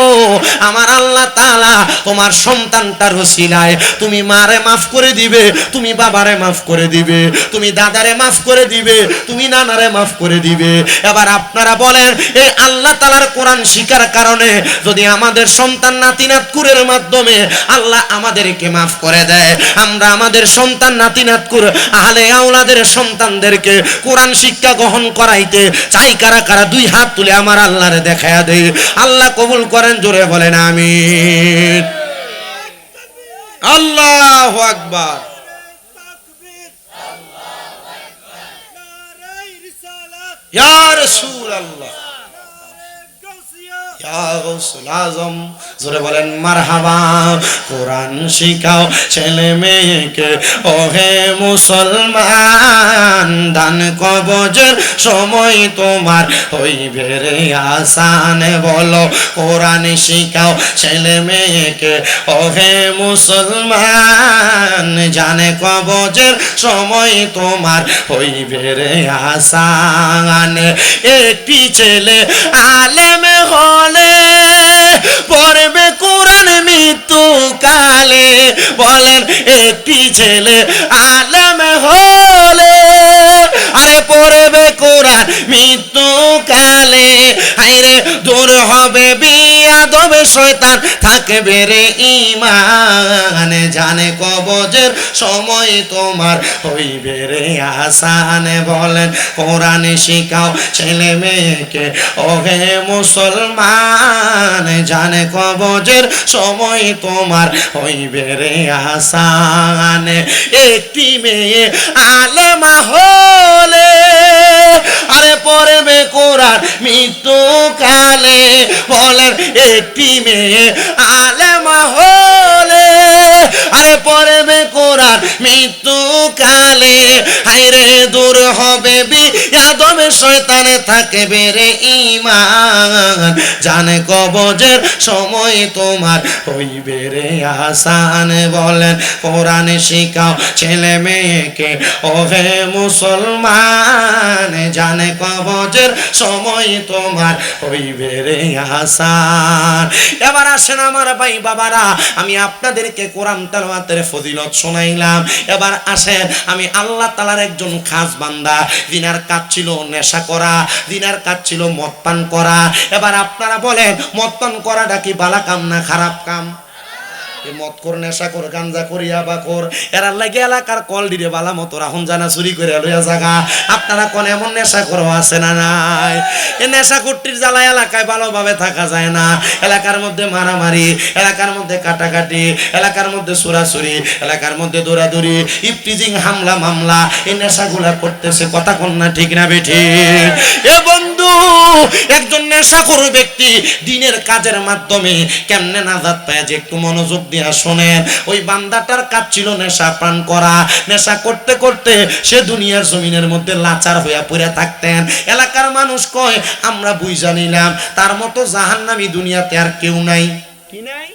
আমার আল্লাহ তাআলা তোমার সন্তানটার ওসিলায় তুমি মারে মাফ করে দিবে, তুমি বাবারে মাফ করে দিবে, তুমি দাদারে মাফ করে দিবে, তুমি নানারে মাফ করে দিবে। এবার আপনারা বলেন এই আল্লাহ তাআলার কোরআন শিখার কারণে যদি আমাদের সন্তান নাতি নাতকুরের মাধ্যমে আল্লাহ আমাদেরকে মাফ করে দেয়, আমরা আমাদের সন্তান নাতি নাতকুর আহলে আওলাদের সন্তানদেরকে কোরআন শিক্ষা গ্রহণ করাইতে চাই কারা কারা দুই হাত তুলে আমার আল্লাহরে দেখায়া দেই। আল্লাহ কবুল করেন, জোরে বলেন আমিন। আল্লাহু আকবার। ইয়া রাসূলুল্লাহ, ইয়া গাউসুল আজম, জোরে বলেন মারহাবা। কোরআন শিখাও ছেলে মেয়েকে ওহে মুসলমান, দান কবজের সময় তোমার হইবে রে আসান। বলো কোরআন শিখাও ছেলে মেয়েকে ওহে মুসলমান, জানে কবজের সময় তোমার হইবে রে আসান। একটি ছেলে আলেম হলে পড়বে কোরআন মৃত্যু কালে। বলেন একটি ছেলে আলেম হলে আরে পড়বে কোরআন মৃত্যু কালে। হাইরে দূর হবে বিয়াদব শয়তান, থাকবে রে ঈমান, জানে কবজের সময় তোমার হইবে রে আসান। বলেন কোরআন শিখাও ছেলে মেয়েকে ওহে মুসলমান, জানে কবজের সময় তোমার হইবে রে আসান। একটি মেয়ে আলেমা হলে আরে পড়বে কোরআন মৃত্যু কালে। বলেন একটি মেয়ে আলেমা হলে আরে পড়বে কোরআন মৃত্যু কালে। হাইরে দূর হবে বিয়াদব শয়তানে, থাকবে রে ঈমান, জানে কবজের সময় তোমার হইবে রে আসান। বলেন কোরআন শিখাও ছেলে মেয়েকে ওহে মুসলমান, জানে কবজের সময় তোমার হইবে রে আসান। এবার আসেন আমার ভাই বাবারা, আমি আপনাদেরকে কোরআন তেলাওয়াতের ফজিলত শোনাইলাম। এবার আসেন আমি আল্লাহ তাআলার একজন খাস বান্দা, দিনার কাজ ছিল নেশা করা, দিনার কাজ ছিল মদ পান করা। এবার আপনারা বলেন মদ পান করাটা কি ভালো কাম না খারাপ কাম? মদ কর, নেশা কর, গাঞ্জা করিয়া বা কর, এরা লাগে এলাকার কল দিলে বালা মতো রাহুন জানা চুরি করে লইয়া জাগা। আপনারা কোন এমন নেশা করো আছে না নাই? এ নেশা কুট্টির জ্বালা এলাকায় ভালোভাবে থাকা যায় না। এলাকার মধ্যে মারামারি, এলাকার মধ্যে কাটাকাটি, এলাকার মধ্যে চুরাচুরি, এলাকার মধ্যে দৌড়াদৌড়ি, ইফটিজিং, হামলা মামলা, এই নেশাগুলা করতেছে। কথা কোন না ঠিক না বেঠি? এ বন্ধু, একজন নেশাখোর ব্যক্তি দিনের কাজের মাধ্যমে কেমনে নাজাত পায় যে একটু মনোযোগ দিয়া শোনেন। ওই বান্দাটার কাজ ছিল নেশা পান করা। নেশা করতে করতে সে দুনিয়ার জমিনের মধ্যে লাচার হইয়া পড়ে থাকতেন। এলাকার মানুষ কয় আমরা বুঝা নিলাম তার মতো জাহান্নামী দুনিয়াতে আর কেউ নাই। কি নাই?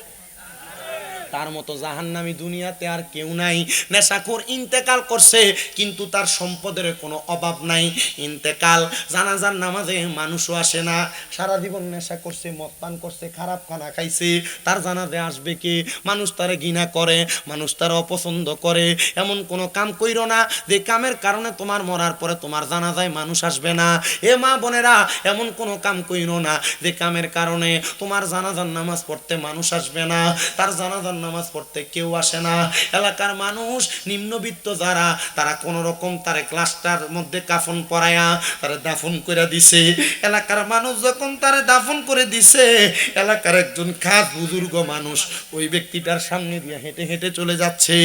তার মতো জাহান্নামী দুনিয়াতে আর কেউ নাই। নেশাখোর ইন্তেকাল করছে কিন্তু তার সম্পদের কোনো অভাব নাই। ইন্তেকাল জানাজার নামাজে মানুষও আসে না। সারা জীবন নেশা করছে, মদ পান করছে, খারাপ খানা খাইছে, তার জানাজে আসবে কে? মানুষ তারে ঘৃণা করে, মানুষ তারে অপছন্দ করে। এমন কোনো কাম কইরো না যে কামের কারণে তোমার মরার পরে তোমার জানাজায় মানুষ আসবে না। এ মা বোনেরা, এমন কোনো কাম কইরো না যে কামের কারণে তোমার জানাজার নামাজ পড়তে মানুষ আসবে না, তার জানাজার নামাজ পড়তে কেউ আসে না। এলাকার মানুষ নিম্নবিত্ত যারা, তারা কোনো রকম তারে ক্লাসটার মধ্যে কাফন পরায়া তারা দাফন করে দিছে। এলাকার মানুষ যখন তারে দাফন করে দিছে, এলাকার একজন খাস বুজুর্গ মানুষ ওই ব্যক্তিটার সামনে দিয়ে হেঁটে হেঁটে চলে যাচ্ছে।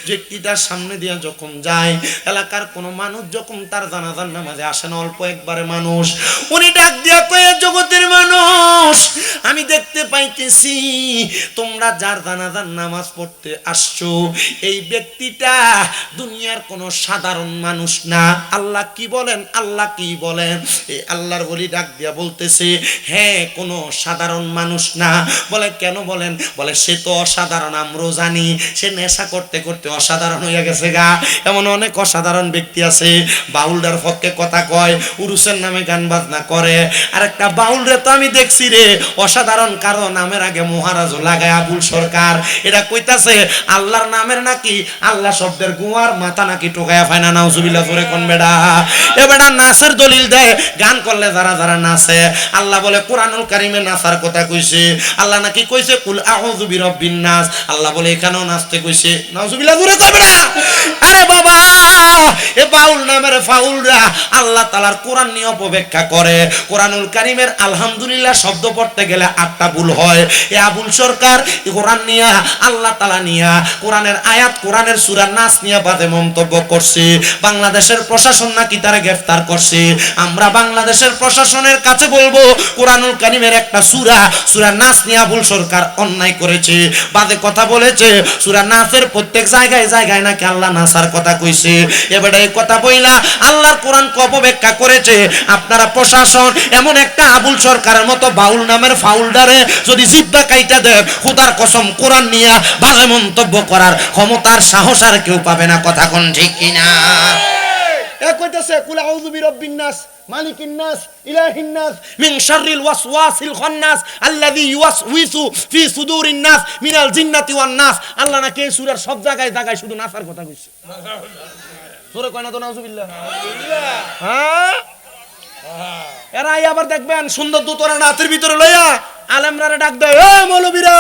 ব্যক্তিটার সামনে দিয়ে যখন যায়, এলাকার কোনো মানুষ যখন তার জানাজার নামাজে আসে না, অল্প একবারে মানুষ, উনি ডাক দিয়া কয়ে, জগতের মানুষ, আমি দেখতে পাইতেছি তোমরা যার জানাজার নামাজ পড়তে আসছো, এই ব্যক্তিটা দুনিয়ার কোনো সাধারণ মানুষ না। আল্লাহ কি বলেন, আল্লাহ কি বলেন? এই আল্লাহর বলি ডাক দিয়া বলতেছে, হ্যাঁ, কোনো সাধারণ মানুষ না। বলে কেন বলেন? বলে সে তো অসাধারণ, আমরাও জানি, সে নেশা করতে করতে অসাধারণ হয়ে গেছে গা। এমন অনেক অসাধারণ ব্যক্তি আছে, বাউলদার পক্ষে কথা কয়, উরুসের নামে গান বাজনা করে। আর একটা বাউল রে তো আমি দেখছি রে অসাধারণ, কারণ নামের আগে মহারাজ লাগায় আবুল সরকার। এটা কইতাছে আল্লাহর নামের নাকি, আল্লাহ শব্দের গুয়ার মাথা নাকি টোকায়া ফায় না। নাউজুবিল্লাহ করে কোন বেড়া? এ বেড়া নাচের দলিল দেয়, গান করলে যারা যারা নাচে। আল্লাহ বলে কোরআনুল কারিমে নাচার কথা কইছে। আল্লাহ নাকি কইছে কুল আউযু বিরাব্বিন নাস। আল্লাহ বলে এখানেও নাচতে কইছে। নাউজুবিল্লাহ করে কই বেড়া? আরে বাবা, এ বাউল নামের ফাউলরা আল্লাহ তাআলার কোরআন নিয়ে অপব্যাখ্যা করে। কোরআনুল কারিমের আলহামদুলিল্লাহ শব্দ পড়তে গেলে 8টা ভুল হয়। এ আবুল সরকার কোরআন নিয়া, আল্লাহ তাআলা নিয়া, কোরআনের আয়াত, কোরআনের সূরা নাস নিয়ে বাদে মন্তব্য করছে। বাংলাদেশের প্রশাসন নাকি তারা গ্রেফতার করছে। আমরা বাংলাদেশের প্রশাসনের কাছে বলবো, কোরআনুল কারিমের একটা সূরা, সূরা নাস নিয়ে আবুল সরকার অন্যায় করেছে, বাদে কথা বলেছে। সূরা নাসের প্রত্যেক জায়গায় জায়গায় নাকি আল্লাহ নাসার কথা কইছে। এবারে এই কথা বইলা আল্লাহর কোরআন অপব্যাখ্যা করেছে। আপনারা প্রশাসন এমন একটা আবুল সরকারের মতো বাউল নামের ফাউলডারে যদি জিব্বা কাইটা দেন, খোদার কসম কোরআন নিয়ে বাজে মন্তব্য করার ক্ষমতার সাহস আর কেউ পাবে না। কথা কোন ঠিক কিনা? এ কইতাছে কুল আউযু বিরাব্বিন নাস মালিকিন নাস ইলাহিন নাস মিন শাররিল ওয়াসওয়াসিল খান্নাস আল্লাযী ইউওয়াসউইসু ফি সুদুরিন নাস মিনাল জিন্নাতি ওয়ান নাস। আল্লাহ নাকি এই সূরার সব জায়গায় জায়গায় শুধু নাসার কথা কইছে। সূরা কয় না তো নাউজুবিল্লাহ? হ্যাঁ, এরা আবার দেখবেন সুন্দর দুতরা নাতের ভিতরে লইয়া আলেমরারে ডাক দেয়, এ মৌলবীরা,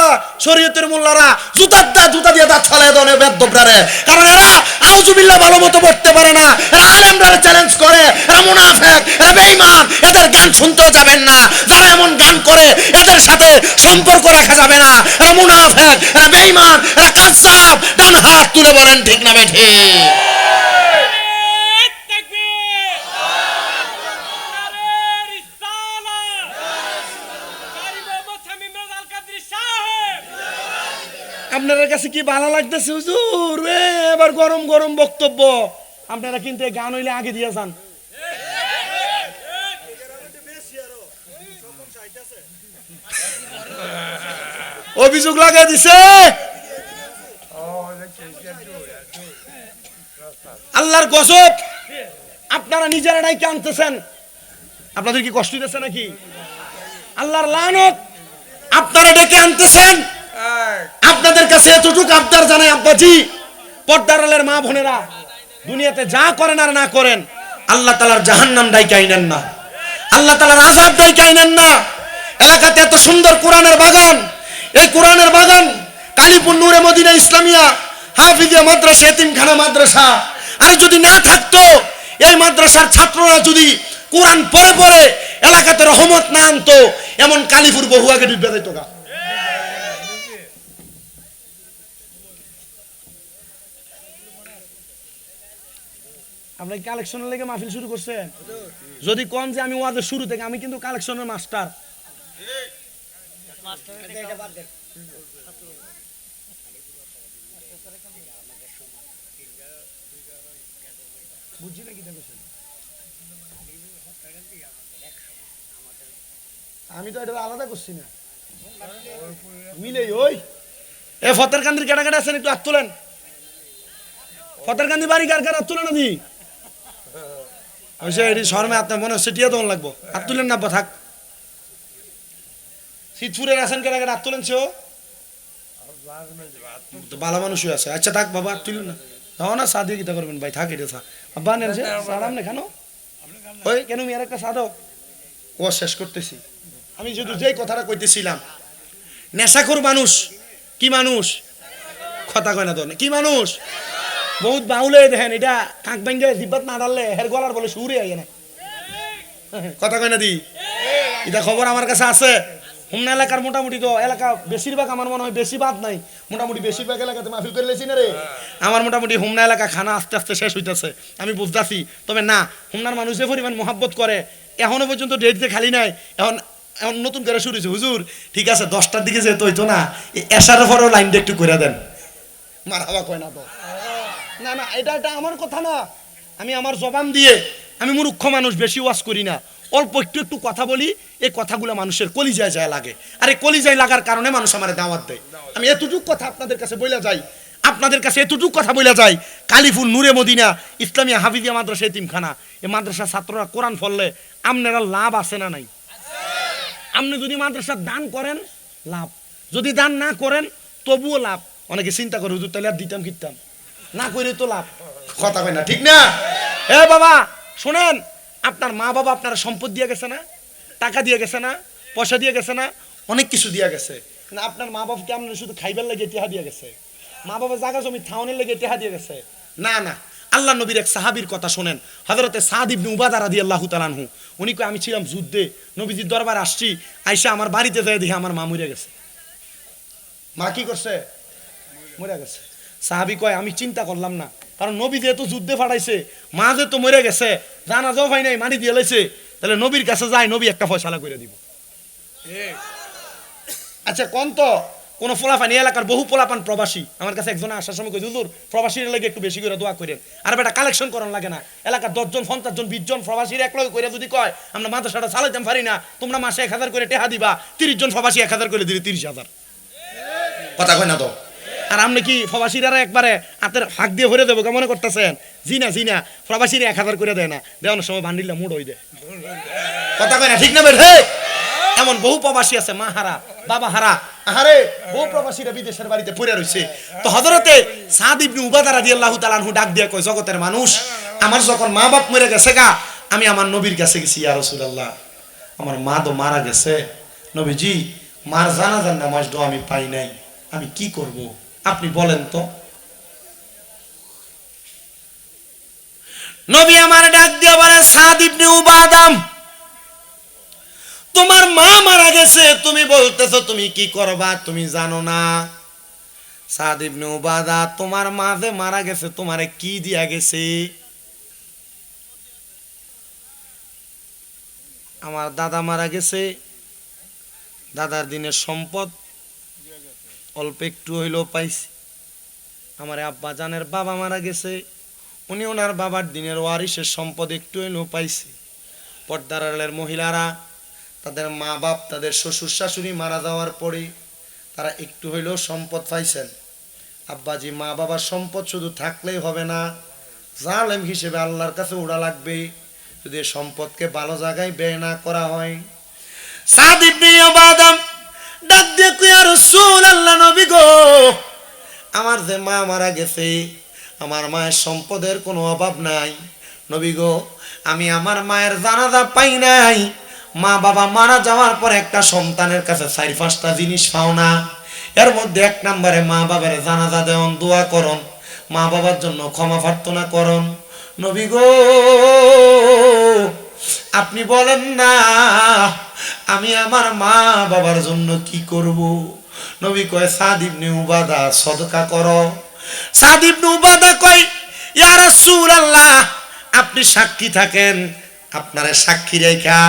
শরীয়তের মোল্লারা, জুতা দিয়ে দাঁত ফালায় দনে বেদবরারে। কারণ এরা আউযুবিল্লাহ ভালো মতো পড়তে পারে না। এরা আলেমরারে চ্যালেঞ্জ করে, এরা মুনাফিক, এরা বেঈমান। এদের গান শুনতেও যাবেন না। যারা এমন গান করে এদের সাথে সম্পর্ক রাখা যাবে না। এরা মুনাফিক, এরা বেঈমান, এরা কাযযাব। ডান হাত তুলে বলেন ঠিক না বেঠিক? আপনাদের কাছে কি ভালো লাগতেছে হুজুর? এবার গরম গরম বক্তব্য। আপনারা কিন্তু এই গান হইলে আগে দিয়ে যান। অভিযোগ লাগাই দিছে আল্লাহর গজব। আপনারা নিজেরা নাই আনতেছেন। আপনাদের কি কষ্ট দিতেছে নাকি? আল্লাহর লানত আপনারা ডেকে আনতেছেন। আপনাদের কাছে এতটুকু আবদার জানাই, আব্বাজি, পর্দার আলের মা বোনেরা, দুনিয়াতে যা করেন আর না করেন, আল্লাহ তাআলার জাহান্নাম ডাইকা আইনেন না, আল্লাহ তাআলার আযাব ডাইকা আইনেন না। এলাকাতে এত সুন্দর কোরআনের বাগান, এই কোরআনের বাগান কালীপুর নূরে মদিনা ইসলামিয়া হাফিজিয়া মাদ্রাসা, এতিমখানা মাদ্রাসা, আর যদি না থাকতো, এই মাদ্রাসার ছাত্ররা যদি কোরআন পড়ে পড়ে এলাকাতে রহমত না আনতো, এমন কালীপুর বহু আগে ডুবে যেত গা। আপনার কালেকশনের লেগে মাহফিল শুরু করছেন? যদি কোন যে আমি ওয়াজের শুরু থেকে আমি কিন্তু কালেকশনের মাস্টার। বুঝছি না কি দেখছেন? আমি তো এটা আলাদা করছি না, মিলে ওই এ ফতেরকান্দির কেটা কেটা আছেন একটু হাত তোলেন। ফতেরকান্দি বাড়ি কার কার হাত তোলেন? নদী শর্মে আপনার মনে হচ্ছে টিয়া দোন লাগবো, হাত তুলেন না থাক। শীতপুরের আছেন কেটা কেটা হাত তোলেন? সেও ভালো মানুষই আছে। আচ্ছা থাক বাবা, হাত তুলেন না, তাও না চা দিয়ে কিতা করবেন ভাই, থাক এটা চা আব্বা নেন যে সারাম না কেন ওই কেন আমি আর একটা চা দাও। ও শেষ করতেছি আমি, যদি যেই কথাটা কইতেছিলাম, নেশাখোর মানুষ কি মানুষ? কথা কয় না তো কি মানুষ বহুত বাউলে দেখেন এটা কাক ভেঙে জিব্বাত না ডাললে হের গলার বলে সুরে আইয়ে না কথা কয় না দি এটা খবর আমার কাছে আছে হুমনা এলাকার মোটামুটি তো এলাকা বেশিরভাগ আমার মনে হয় বেশি বাদ নাই মোটামুটি বেশিরভাগ এলাকাতে মাহফিল করে লেছি না রে আমার মোটামুটি হুমনা এলাকা খানা আস্তে আস্তে শেষ হইতেছে আমি বুঝতেছি তবে না হুমনার মানুষ যে পরিমাণ মোহাব্বত করে এখনো পর্যন্ত ডেট যে খালি নাই এখন এখন নতুন করে শুরু হয়েছে হুজুর ঠিক আছে 10টার দিকে যেতে হইতো না এসার পরেও লাইনটা একটু করে দেন মারহাবা কয় না তো না না এটা এটা আমার কথা না আমি আমার জবান দিয়ে আমি মূর্খ মানুষ বেশি ওয়াজ করি না অল্প একটু একটু কথা বলি এই কথাগুলো মানুষের কলিজায় যায় লাগে আর এই কলিজায় লাগার কারণে মানুষ আমার দাওয়াত দেয় আমি এতটুকু কথা আপনাদের কাছে বইলা যাই আপনাদের কাছে এতটুকু কথা বইলা যাই কালিফুল নূরে মদিনা ইসলামিয়া হাফিজিয়া মাদ্রাসা এতিমখানা এই মাদ্রাসার ছাত্ররা কোরআন পড়লে আপনারা লাভ আছে না নাই আপনি যদি মাদ্রাসার দান করেন লাভ যদি দান না করেন তবুও লাভ অনেকে চিন্তা করে হুজুর তাহলে আর দিতাম কিতাম না করে তো লাভ কথা কয় না ঠিক না এ বাবা শোনেন আপনার মা বাবা আপনার সম্পদ দিয়ে গেছে না টাকা দিয়ে গেছে না পয়সা দিয়ে গেছে না অনেক কিছু দিয়ে গেছে না আপনার মা বাবাকে আপনার শুধু খাইবার লেগে টেহা দিয়ে গেছে মা বাবা জায়গা জমি থাউনের লেগে টেহা দিয়ে গেছে না না আল্লাহ নবীর এক সাহাবীর কথা শোনেন হযরতে সাদ ইবনে উবাদা রাদিয়াল্লাহু তাআলা আনহু উনি কয় আমি ছিলাম যুদ্ধে নবীজির দরবারে আসছি আয়েশা আমার বাড়িতে যায় দেখি আমার মা মরে গেছে মা কি করছে মরে গেছে সাহাবী কয় আমি চিন্তা করলাম না কারণ নবী যেহেতু যুদ্ধে ফাটাইছে মা যেহেতু মরে গেছে জানাজাও হয় নাই মাটি দিয়ে লাইছে তাহলে নবীর কাছে যায় নবী একটা ফয়সালা করে দিব আচ্ছা কোন তো কোন ফোলাপান এলাকার বহু ফোলাপান প্রবাসী আমার কাছে একজন আসার সময় কই হুজুর প্রবাসীর লাগে একটু বেশি করে দোয়া করেন আর বেটা কালেকশন করার লাগে না এলাকার 10 জন 50 জন 20 জন প্রবাসীর এক লগে করে যদি কয় আমরা মাদ্রাসাটা চালাইতাম পারি না তোমরা মাসে 1000 করে টাকা দিবা 30 জন প্রবাসী 1000 করে দিলে 30000 কথা কয় না তো আর আপনি কি প্রবাসীরা একবারে হাতের ফাঁক দিয়ে ভরে দেবো মনে করতেছেন জি না প্রবাসীরা 1000 করে দেয় না দেওয়ানোর সময় বান্ডিলটা মুড হয়ে দেয় কথা কয় না ঠিক না বেঠে এমন বহু প্রবাসী আছে মা হারা বাবা হারা আহারে বহু প্রবাসীরা বিদেশের বাড়িতে পড়ে রইছে তো হযরতে সাদ ইবনে উবাদা রাদিয়াল্লাহু তাআলা আনহু ডাক দিয়ে কয় জগতের মানুষ আমার যখন মা বাপ মরে গেছে গা আমি আমার নবীর কাছে গেছি ইয়া রাসূলুল্লাহ আমার মা তো মারা গেছে নবীজি মার জানাজার নামাজ দোয়া আমি পাই নাই আমি কি করব আপনি বলেন তো নবী আমার ডাক দিয়ে বলে সাদ ইবনে উবাদা তোমার মা মারা গেছে তুমি বলতেছো তুমি কি করবা তুমি জানো না সাদ ইবনে উবাদা তোমার মা যে মারা গেছে তোমারে কি দিয়া গেছে আমার দাদা মারা গেছে দাদার দিনের সম্পদ অল্প একটু হইলেও পাইছি আমার আব্বা জানের বাবা মারা গেছে উনি ওনার বাবার দিনের ওয়ারিসের সম্পদ একটু হইলেও পাইছি পর্দার আড়ালের মহিলারা তাদের মা বাপ তাদের শ্বশুর শাশুড়ি মারা যাওয়ার পরে তারা একটু হইলেও সম্পদ পাইছেন আব্বাজি মা বাবার সম্পদ শুধু থাকলেই হবে না জালেম হিসেবে আল্লাহর কাছে উড়া লাগবে যদি সম্পদকে ভালো জায়গায় ব্যয় না করা হয় সাদ ইবনে উবাদা ডাক দিয়ে কই ইয়া রাসূলুল্লাহ নবী গো আমার যে মা মারা গেছে আমার মায়ের সম্পদের কোনো অভাব নাই নবী গো আমি আমার মায়ের জানাজা পাই নাই মা বাবা মারা যাওয়ার পর একটা সন্তানের কাছে 4-5টা জিনিস পাও না এর মধ্যে 1 নম্বরে মা বাবার জানাজা দেওন দোয়া করুন মা বাবার জন্য ক্ষমা প্রার্থনা করুন নবী গো আপনি বলেন না আমি আমার মা বাবার জন্য কি করব নবী কয় সাদ ইবনে উবাদা সদকা করো সাদ ইবনে উবাদা কয় ইয়া রাসূলুল্লাহ আপনি সাক্ষী থাকেন আপনারে সাক্ষী রেখা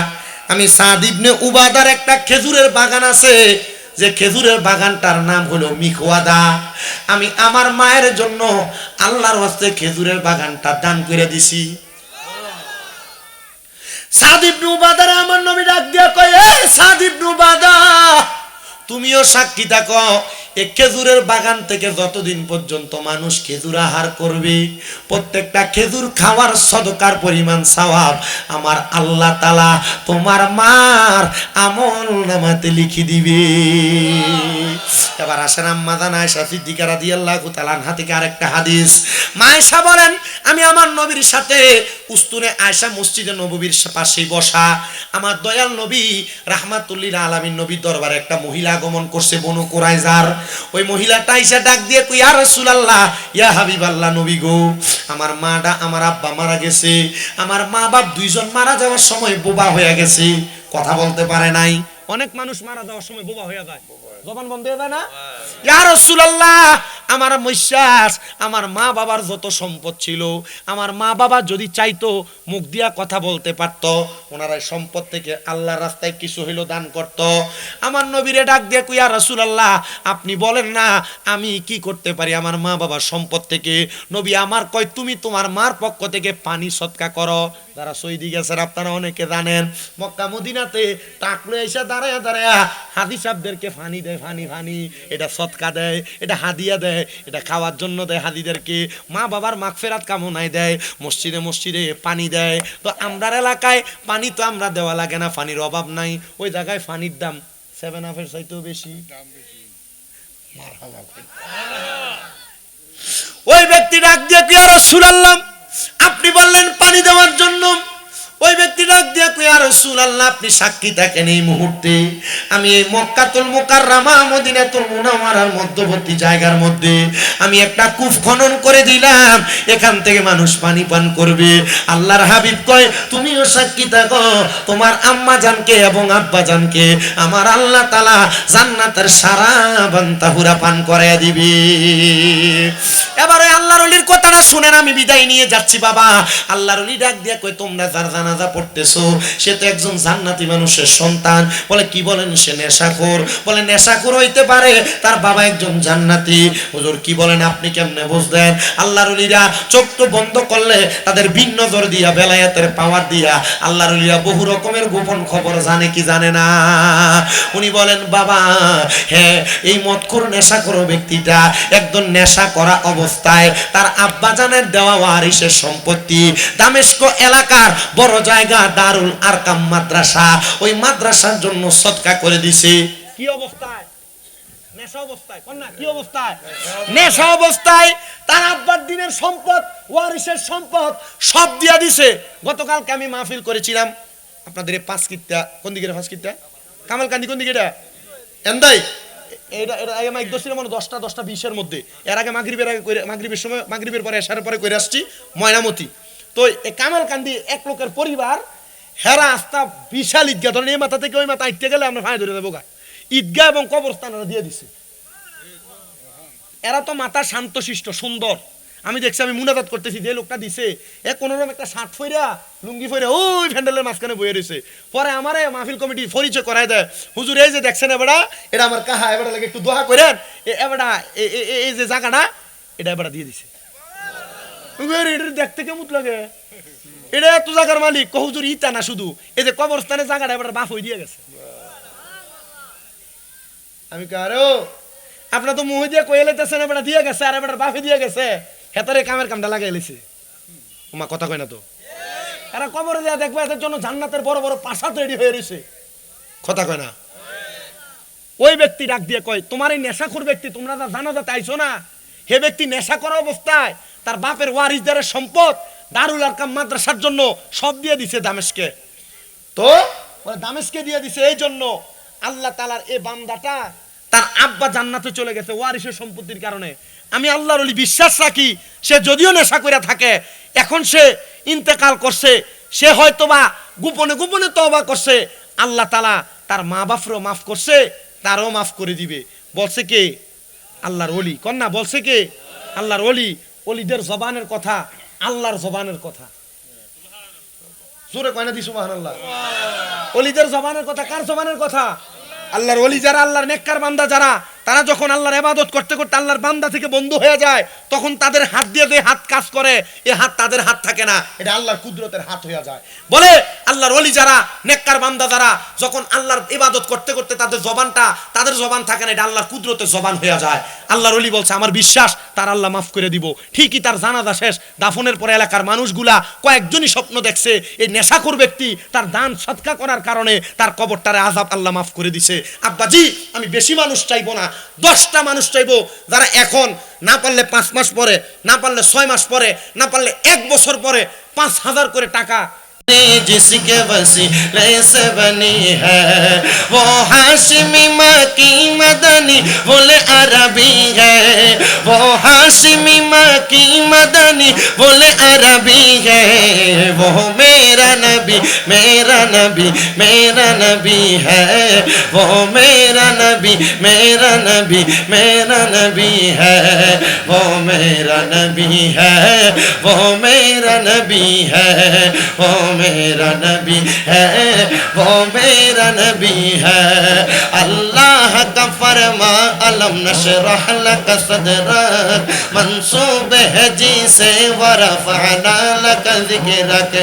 আমি সাদ ইবনে উবাদার একটা খেজুরের বাগান আছে যে খেজুরের বাগানটার নাম হলো মিখওয়াদা আমি আমার মায়ের জন্য আল্লাহর ওয়াস্তে খেজুরের বাগানটা দান করে দিছি সাদ ইবনে উবাদার আমার নবী ডাক দিয়া কয় এ সাদ ইবনে উবাদা তুমিও সাক্ষী থাকো এই খেজুরের বাগান থেকে যতদিন পর্যন্ত মানুষ খেজুর আহার করবে প্রত্যেকটা খেজুর খাওয়ার সদকার পরিমাণ সওয়াব আমার আল্লাহ তাআলা তোমার মার আমলনামাতে লিখে দিবে এবার আসেন আম্মা জান আয়েশা সিদ্দিকা রাদিয়াল্লাহু তাআলা আনহা থেকে আরেকটা হাদিস মা আয়েশা বলেন আমি আমার নবীর সাথে উস্তুনে আয়েশা মসজিদে নববীর পাশেই বসা আমার দয়াল নবী রাহমাতুল লিল আলামিন নবীর দরবারে একটা মহিলা আগমন করছে বনু কুরাইজার ওই মহিলাটা এসে ডাক দিয়ে কই ইয়া রাসূলুল্লাহ ইয়া হাবিবাল্লাহ নবী গো, আমার মাটা আমার আব্বা মারা গেছে, আমার মা বাপ দুইজন মারা যাওয়ার সময় বোবা হয়ে গেছে, কথা বলতে পারে নাই। অনেক মানুষ মারা যাওয়ার সময় বোবা হয়ে যায়, জবান বন্ধ হয়ে যায় না। ইয়া রাসূলুল্লাহ আমার বিশ্বাস আমার মা বাবার যত সম্পদ ছিল, আমার মা বাবা যদি চাইতো মুখ দিয়া কথা বলতে পারত, ওনারা সম্পদ থেকে আল্লাহর রাস্তায় কিছু হইলো দান করত। আমার নবীরে ডাক দিয়ে কই ইয়া রাসূলুল্লাহ আপনি বলেন না আমি কি করতে পারি আমার মা বাবার সম্পদ থেকে। নবী আমার কয় তুমি তোমার মার পক্ষ থেকে পানি সদকা করো। যারা সৌদি গেছেন আপনারা অনেকে জানেন, মক্কা মদিনাতে টাকলো এসে দাঁড়ায়া দাঁড়ায়া হাদি সাহেবদেরকে ফানি দেয়, ফানি ফানি, এটা সদকা দেয়, এটা হাদিয়া দেয়, এটা খাওয়ার জন্য দেয় হাদিদেরকে, মা বাবার মাগফিরাত কামনায় দেয়, মসজিদে মসজিদে পানি দেয়। তো আমরার এলাকায় পানি তো আমরা দেওয়া লাগে না, পানির অভাব নাই, ওই জায়গায় পানির দাম 7 আপের চাইতেও বেশি। ওই ব্যক্তি ডাক দিয়ে কি আর রাসূলুল্লাহ আপনি বললেন পানি দেওয়ার জন্য, ওই ব্যক্তি ডাক দিয়ে কই ইয়া রাসূলুল্লাহ আপনি সাক্ষী থাকেন এই মুহূর্তে আমি এই মক্কাতুল মুকাররমা মদিনাতুল মুনাওয়ারার মধ্যবর্তী জায়গার মধ্যে আমি একটা কূপ খনন করে দিলাম, এখান থেকে মানুষ পানি পান করবে। আল্লাহর হাবিব কয় তুমিও সাক্ষী থাকো, তোমার আম্মা জানকে এবং আব্বা জানকে আমার আল্লাহ তাআলা জান্নাতের সারা বান্তাহুরা পান করায়া দিবে। এবারে আল্লাহর ওলির কথাটা শুনেন, আমি বিদায় নিয়ে যাচ্ছি বাবা। আল্লাহর ওলি ডাক দিয়ে কই তোমরা যার জানাজা পড়তেছো সে তো একজন জান্নাতি মানুষের সন্তান। বলে কি বলেন, সে নেশাখোর। বলে নেশাখোর হইতে পারে, তার বাবা একজন জান্নাতি। হুজুর কি বলেন, আপনি কেমনে বুঝলেন? আল্লাহর ওলিরা চোখ তো বন্ধ করলে তাদের ভিন্ন নজর দিয়া বেলায়েতের পাওয়ার দিয়া আল্লাহর ওলিরা বহু রকমের গোপন খবর জানে কি জানে না। উনি বলেন বাবা হ্যাঁ এই মদখোর নেশাখোর ব্যক্তিটা একজন নেশা করা অবস্থায় তার আব্বা জানের দেওয়া ওয়ারিসের সম্পত্তি দামেস্ক এলাকার বড় জায়গা দারুল আরকাম মাদ্রাসা, ওই মাদ্রাসার জন্য সদকা করে দিছে। কি অবস্থায়? নেশা অবস্থায়। কোন না কি অবস্থায়? নেশা অবস্থায় তার আব্বার দিনের সম্পদ ওয়ারিসের সম্পদ সব দিয়া দিছে। গতকালকে আমি মাহফিল করেছিলাম আপনাদের এই 5 কিত্তা, কোন দিকে 5 কিত্তা কামালকান্দি, কোন দিকে এটা এন্দাই, এটা এটা আগে মাইক দছিল মানে 10টা 20 এর মধ্যে। এর আগে মাগরিবের আগে মাগরিবের সময় মাগরিবের পরে এশারের পরে কইরা আসছি ময়নামতি। তো এই কামালকান্দি এক লোকের পরিবার হেরা আস্তা বিশাল ঈদগাহ, ধরেন এই মাথা থেকে ওই মাথা আইতে গেলে আমরা ফাঁড়ি ধরে দেবো গা, ঈদগাহ এবং কবরস্থান দিয়ে দিছে। এরা তো মাথা শান্তশিষ্ট সুন্দর। আমি দেখছি, আমি মুনাজাত করতেছি, যে লোকটা দিছে এ কোনোরকম একটা শার্ট ফইরা লুঙ্গি ফইরা ওই ফ্যান্ডেলের মাঝখানে বয়ে রয়েছে। পরে আমারে মাহফিল কমিটি পরিচয় করাই দেয়, হুজুর এই যে দেখছেন এবারা এটা আমার কাহা, এবারে লাগে একটু দোয়া করেন, এবারা এই যে জায়গাটা এটা এবারে দিয়ে দিছে। এটা দেখতে কেমন লাগে, এটা এত জায়গার মালিক হুজুর ইটা না, শুধু এই যে কবরস্থানের জায়গাটা এবারে বাপ হয়ে দিয়ে গেছে। আমি কারো আপনার তো মুহ দিয়ে কয়ে লেতেছেন এবারে দিয়ে গেছে, আর এবারে বাপে দিয়ে গেছে, হেতারে কামের কামটা লাগাই লেছে। ওমা কথা কয় না তো, এরা কবরে দেয়া দেখবে এদের জন্য জান্নাতের বড় বড় প্রাসাদ রেডি হয়ে রয়েছে, কথা কয় না। ওই ব্যক্তি ডাক দিয়ে কয় তোমার এই নেশাখোর ব্যক্তি, তোমরা জানাজাতে আইছো না, হে ব্যক্তি নেশা করা অবস্থায় তার বাপের ওয়ারিসদের সম্পদ দারুল আরকাম মাদ্রাসার জন্য সব দিয়ে দিছে দামেস্কে। তো দামেস্কে দিয়ে দিছে এই জন্য আল্লাহ তাআলার এই বান্দাটা তার আব্বা জান্নাতে চলে গেছে ওয়ারিসের সম্পত্তির কারণে। আমি আল্লাহর ওলি বিশ্বাস রাখি, সে যদিও নেশা করে থাকে, এখন সে ইন্তেকাল করছে, সে হয়তোবা গোপনে গোপনে তওবা করছে, আল্লাহ তাআলা তার মা বাপরও মাফ করছে, তারও মাফ করে দিবে। বলছে কে? আল্লাহর ওলি। কন্যা বলছে কে? আল্লাহর ওলি। ওলিদের জবানের কথা আল্লাহর জবানের কথা, জোরে কয়না দি সুবহানাল্লাহ। ওলিদের জবানের কথা কার জবানের কথা? আল্লাহর ওলি যারা, আল্লাহর নেককার বান্দা যারা, তারা যখন আল্লাহর ইবাদত করতে করতে আল্লাহর বান্দা থেকে বন্ধ হয়ে যায়, তখন তাদের হাত দিয়ে যে হাত কাজ করে, এই হাত তাদের হাত থাকে না, এটা আল্লাহর কুদরতের হাত হয়ে যায়। বলে আল্লাহর ওলি যারা, নেককার বান্দা যারা, যখন আল্লাহর ইবাদত করতে করতে তাদের জবানটা, তাদের জবান থাকে না, এটা আল্লাহর কুদরতের জবান হয়ে যায়। আল্লাহর ওলি বলছে আমার বিশ্বাস তার আল্লাহ মাফ করে দিব। ঠিকই তার জানাজা শেষ, দাফনের পরে এলাকার মানুষগুলা কয়েকজনই স্বপ্ন দেখছে এই নেশাখোর ব্যক্তি তার দান সদকা করার কারণে তার কবরটারে আযাব আল্লাহ মাফ করে দিছে। আব্বাজি আমি বেশি মানুষ চাইবো না, 10টা মানুষ চাইবো যারা এখন না পারলে 5 মাস পরে, না পারলে 6 মাস পরে, না পারলে 1 বছর পরে 5,000 করে টাকা जिसके वसीले से बनी है वो हाशिमी मक्की मदनी बोले अरबी है वो हाशिमी मक्की मदनी बोले अरबी है वो मेरा नबी मेरा नबी मेरा नबी है वो मेरा नबी मेरा नबी मेरा नबी है वो मेरा नबी है वो मेरा नबी है वो मेरा नबी है वो मेरा नबी है अल्लाह का फरमा अलम नशरह लक सदरक मंसूब है जी से वरफअना लक ज़िक्रक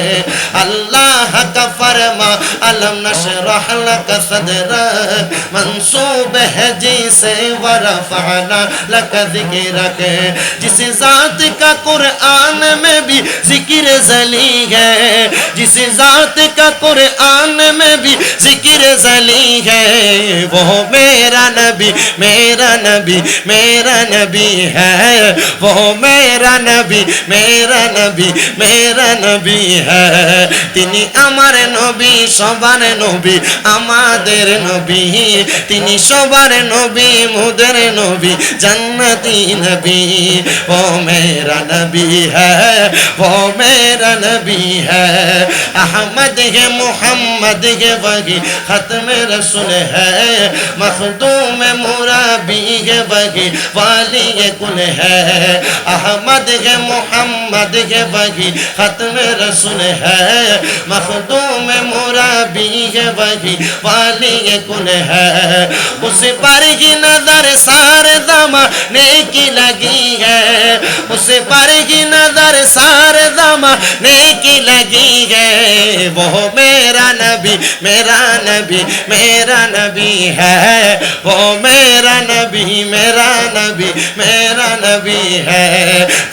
अल्लाह का फरमा अलम नशरह लक सदरक मंसूब है जी से वरफअना लक ज़िक्रक जिस जात का कुरान में भी जिक्र जली है जिस जात का कुरान में भी जिक्र जली है वो मेरा नबी मेरा नबी मेरा नबी है वो मेरा नबी मेरा नबी मेरा नबी है তিনি আমার নবী সবার নবী আমাদের নবী তিনি সবার নবী মুদের নবী জান্নাতি নবী वो मेरा नबी है वो मेरा नबी है अहमद है मोहम्मद है वही खत्म रसूल है मखदूम मुराबी है वही वाली कुल है अहमद है मोहम्मद है वही खत्म रसूल है मखदूम मुराबी है वही वाली कुल है उस पर ही नजर सारे ज़माने की लगी है उस पर ही नजर सारे ज़माने की लगी है वो मेरा नबी मेरा नबी मेरा नबी है वो मेरा नबी मेरा नबी मेरा नबी है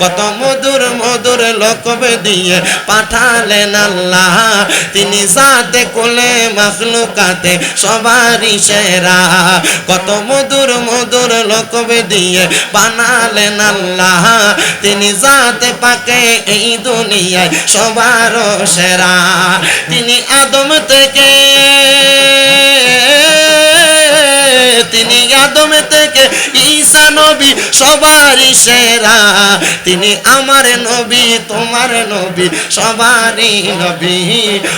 কত মধুর মধুর লোকব দিয়ে পাঠালেন আল্লাহ তিনি জাতে কোলে মাখলুকাতে সবারই সেরা কত মধুর মধুর লোকব দিয়ে বানালেন আল্লাহ তিনি জাতে পাকে এই দুনিয়ায় সবার সেরা তিনি আদম থেকে তিনি আদম থেকে ঈসা নবী সবারই সেরা তিনি আমার নবী তোমার নবী সবারই নবী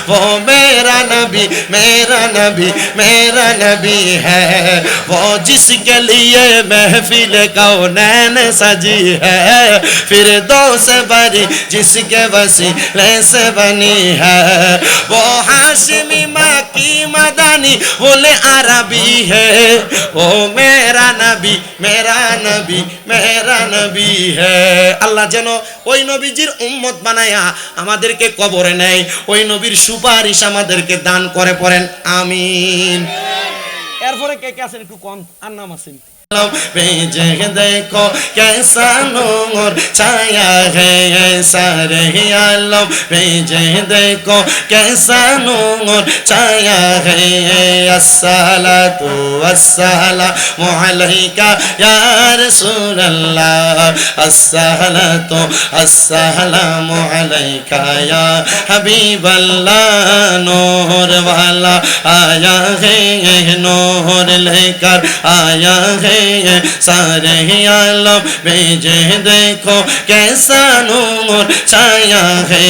वो मेरा नबी मेरा नबी मेरा नबी है वो जिसके लिए महफिल कौनैन सजी है फिर दो से बरी जिसके वसीले से बनी है वो हाशिमी मक्की मदनी बोले अरबी है वो मेरा नबी मेरा नबी मेरा नबी है আল্লাহ যেন ওই নবীজির উম্মত বানায়া আমাদেরকে কবরে নেয় ওই নবীর সুপারিশ আমাদেরকে দান করে পড়েন আমিন এরপরে কে কে আছেন একটু কম আর নাম আছেন भेजे देखो कैसा नूर छाया है ऐसा रही आलम भेजे देखो कैसा नूर छाया है अस्सलातु वस्सलामु अलैका या रसूल अल्लाह अस्सलातु अस्सलामु अलैका या हबीब अल्लाह नूर वाला आया है नूर लेकर आया है सारे आलम भेजे देखो कैसा नूर छाया है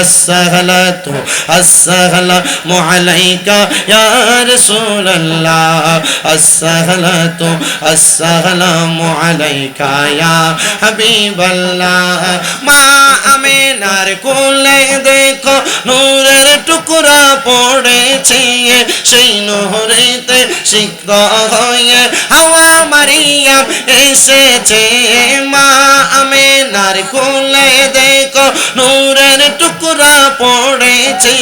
अस्सलातु अस्सलामु अलैका या रसूल अल्लाह अस्सलातु अस्सलामु अलैका या हबीब अल्लाह मा আমিনার কোলে দেখো নূরের টুকরা পড়েছে সেই নূরেতে সিক্ত হয়ে হাওয়া মারিয়াম এসেছে মা আমিনার কোলে দেখো নূরের টুকরা পড়েছে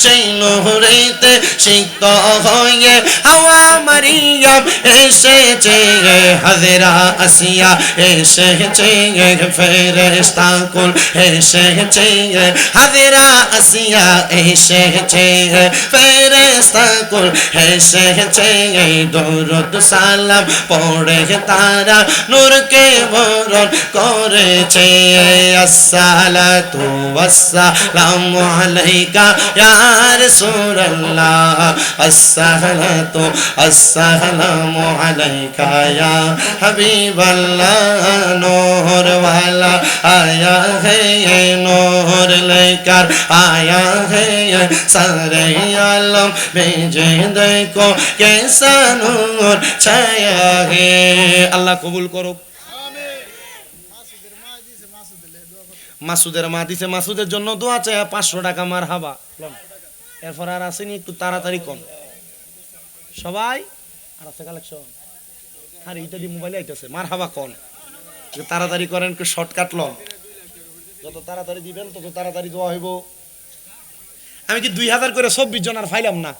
সেই নূরেতে সিক্ত হয়ে হাওয়া মারিয়াম এসেছে হাজরা আসিয়া এসেছে ফেরেশতা কুল এসেছে হাজরা আসিয়া এসেছে ফেরেশতা কুল এসেছে দরুদ সালাম পড়ে তারা নূরকে বরণ করেছে আসসালাতু ওয়াসসালামু আলাইকা ইয়া রাসূলুল্লাহ আসসালাতু আসসালামু আলাইকা ইয়া হাবিবাল্লাহ নূর ওয়ালা আয়া হে নূর লেকার आया है ये सारे आलम भेजे देखो कैसा नूर छाया है अल्लाह कबूल करो মাসুদের মা দিছে মাসুদের জন্য দোয়া চাই 500 টাকা মারহাবা এরপর আর আসেনি একটু তাড়াতাড়ি কম সবাই আর আছে কালেকশন আর এইটা দি মোবাইলে আইতাছে মারহাবা কোন তাড়াতাড়ি করেন একটু শর্টকাট লন যত তাড়াতাড়ি দিবেন তত তাড়াতাড়ি দোয়া হইব আমি কি 2000 করে 24 জন আর ফাইলাম না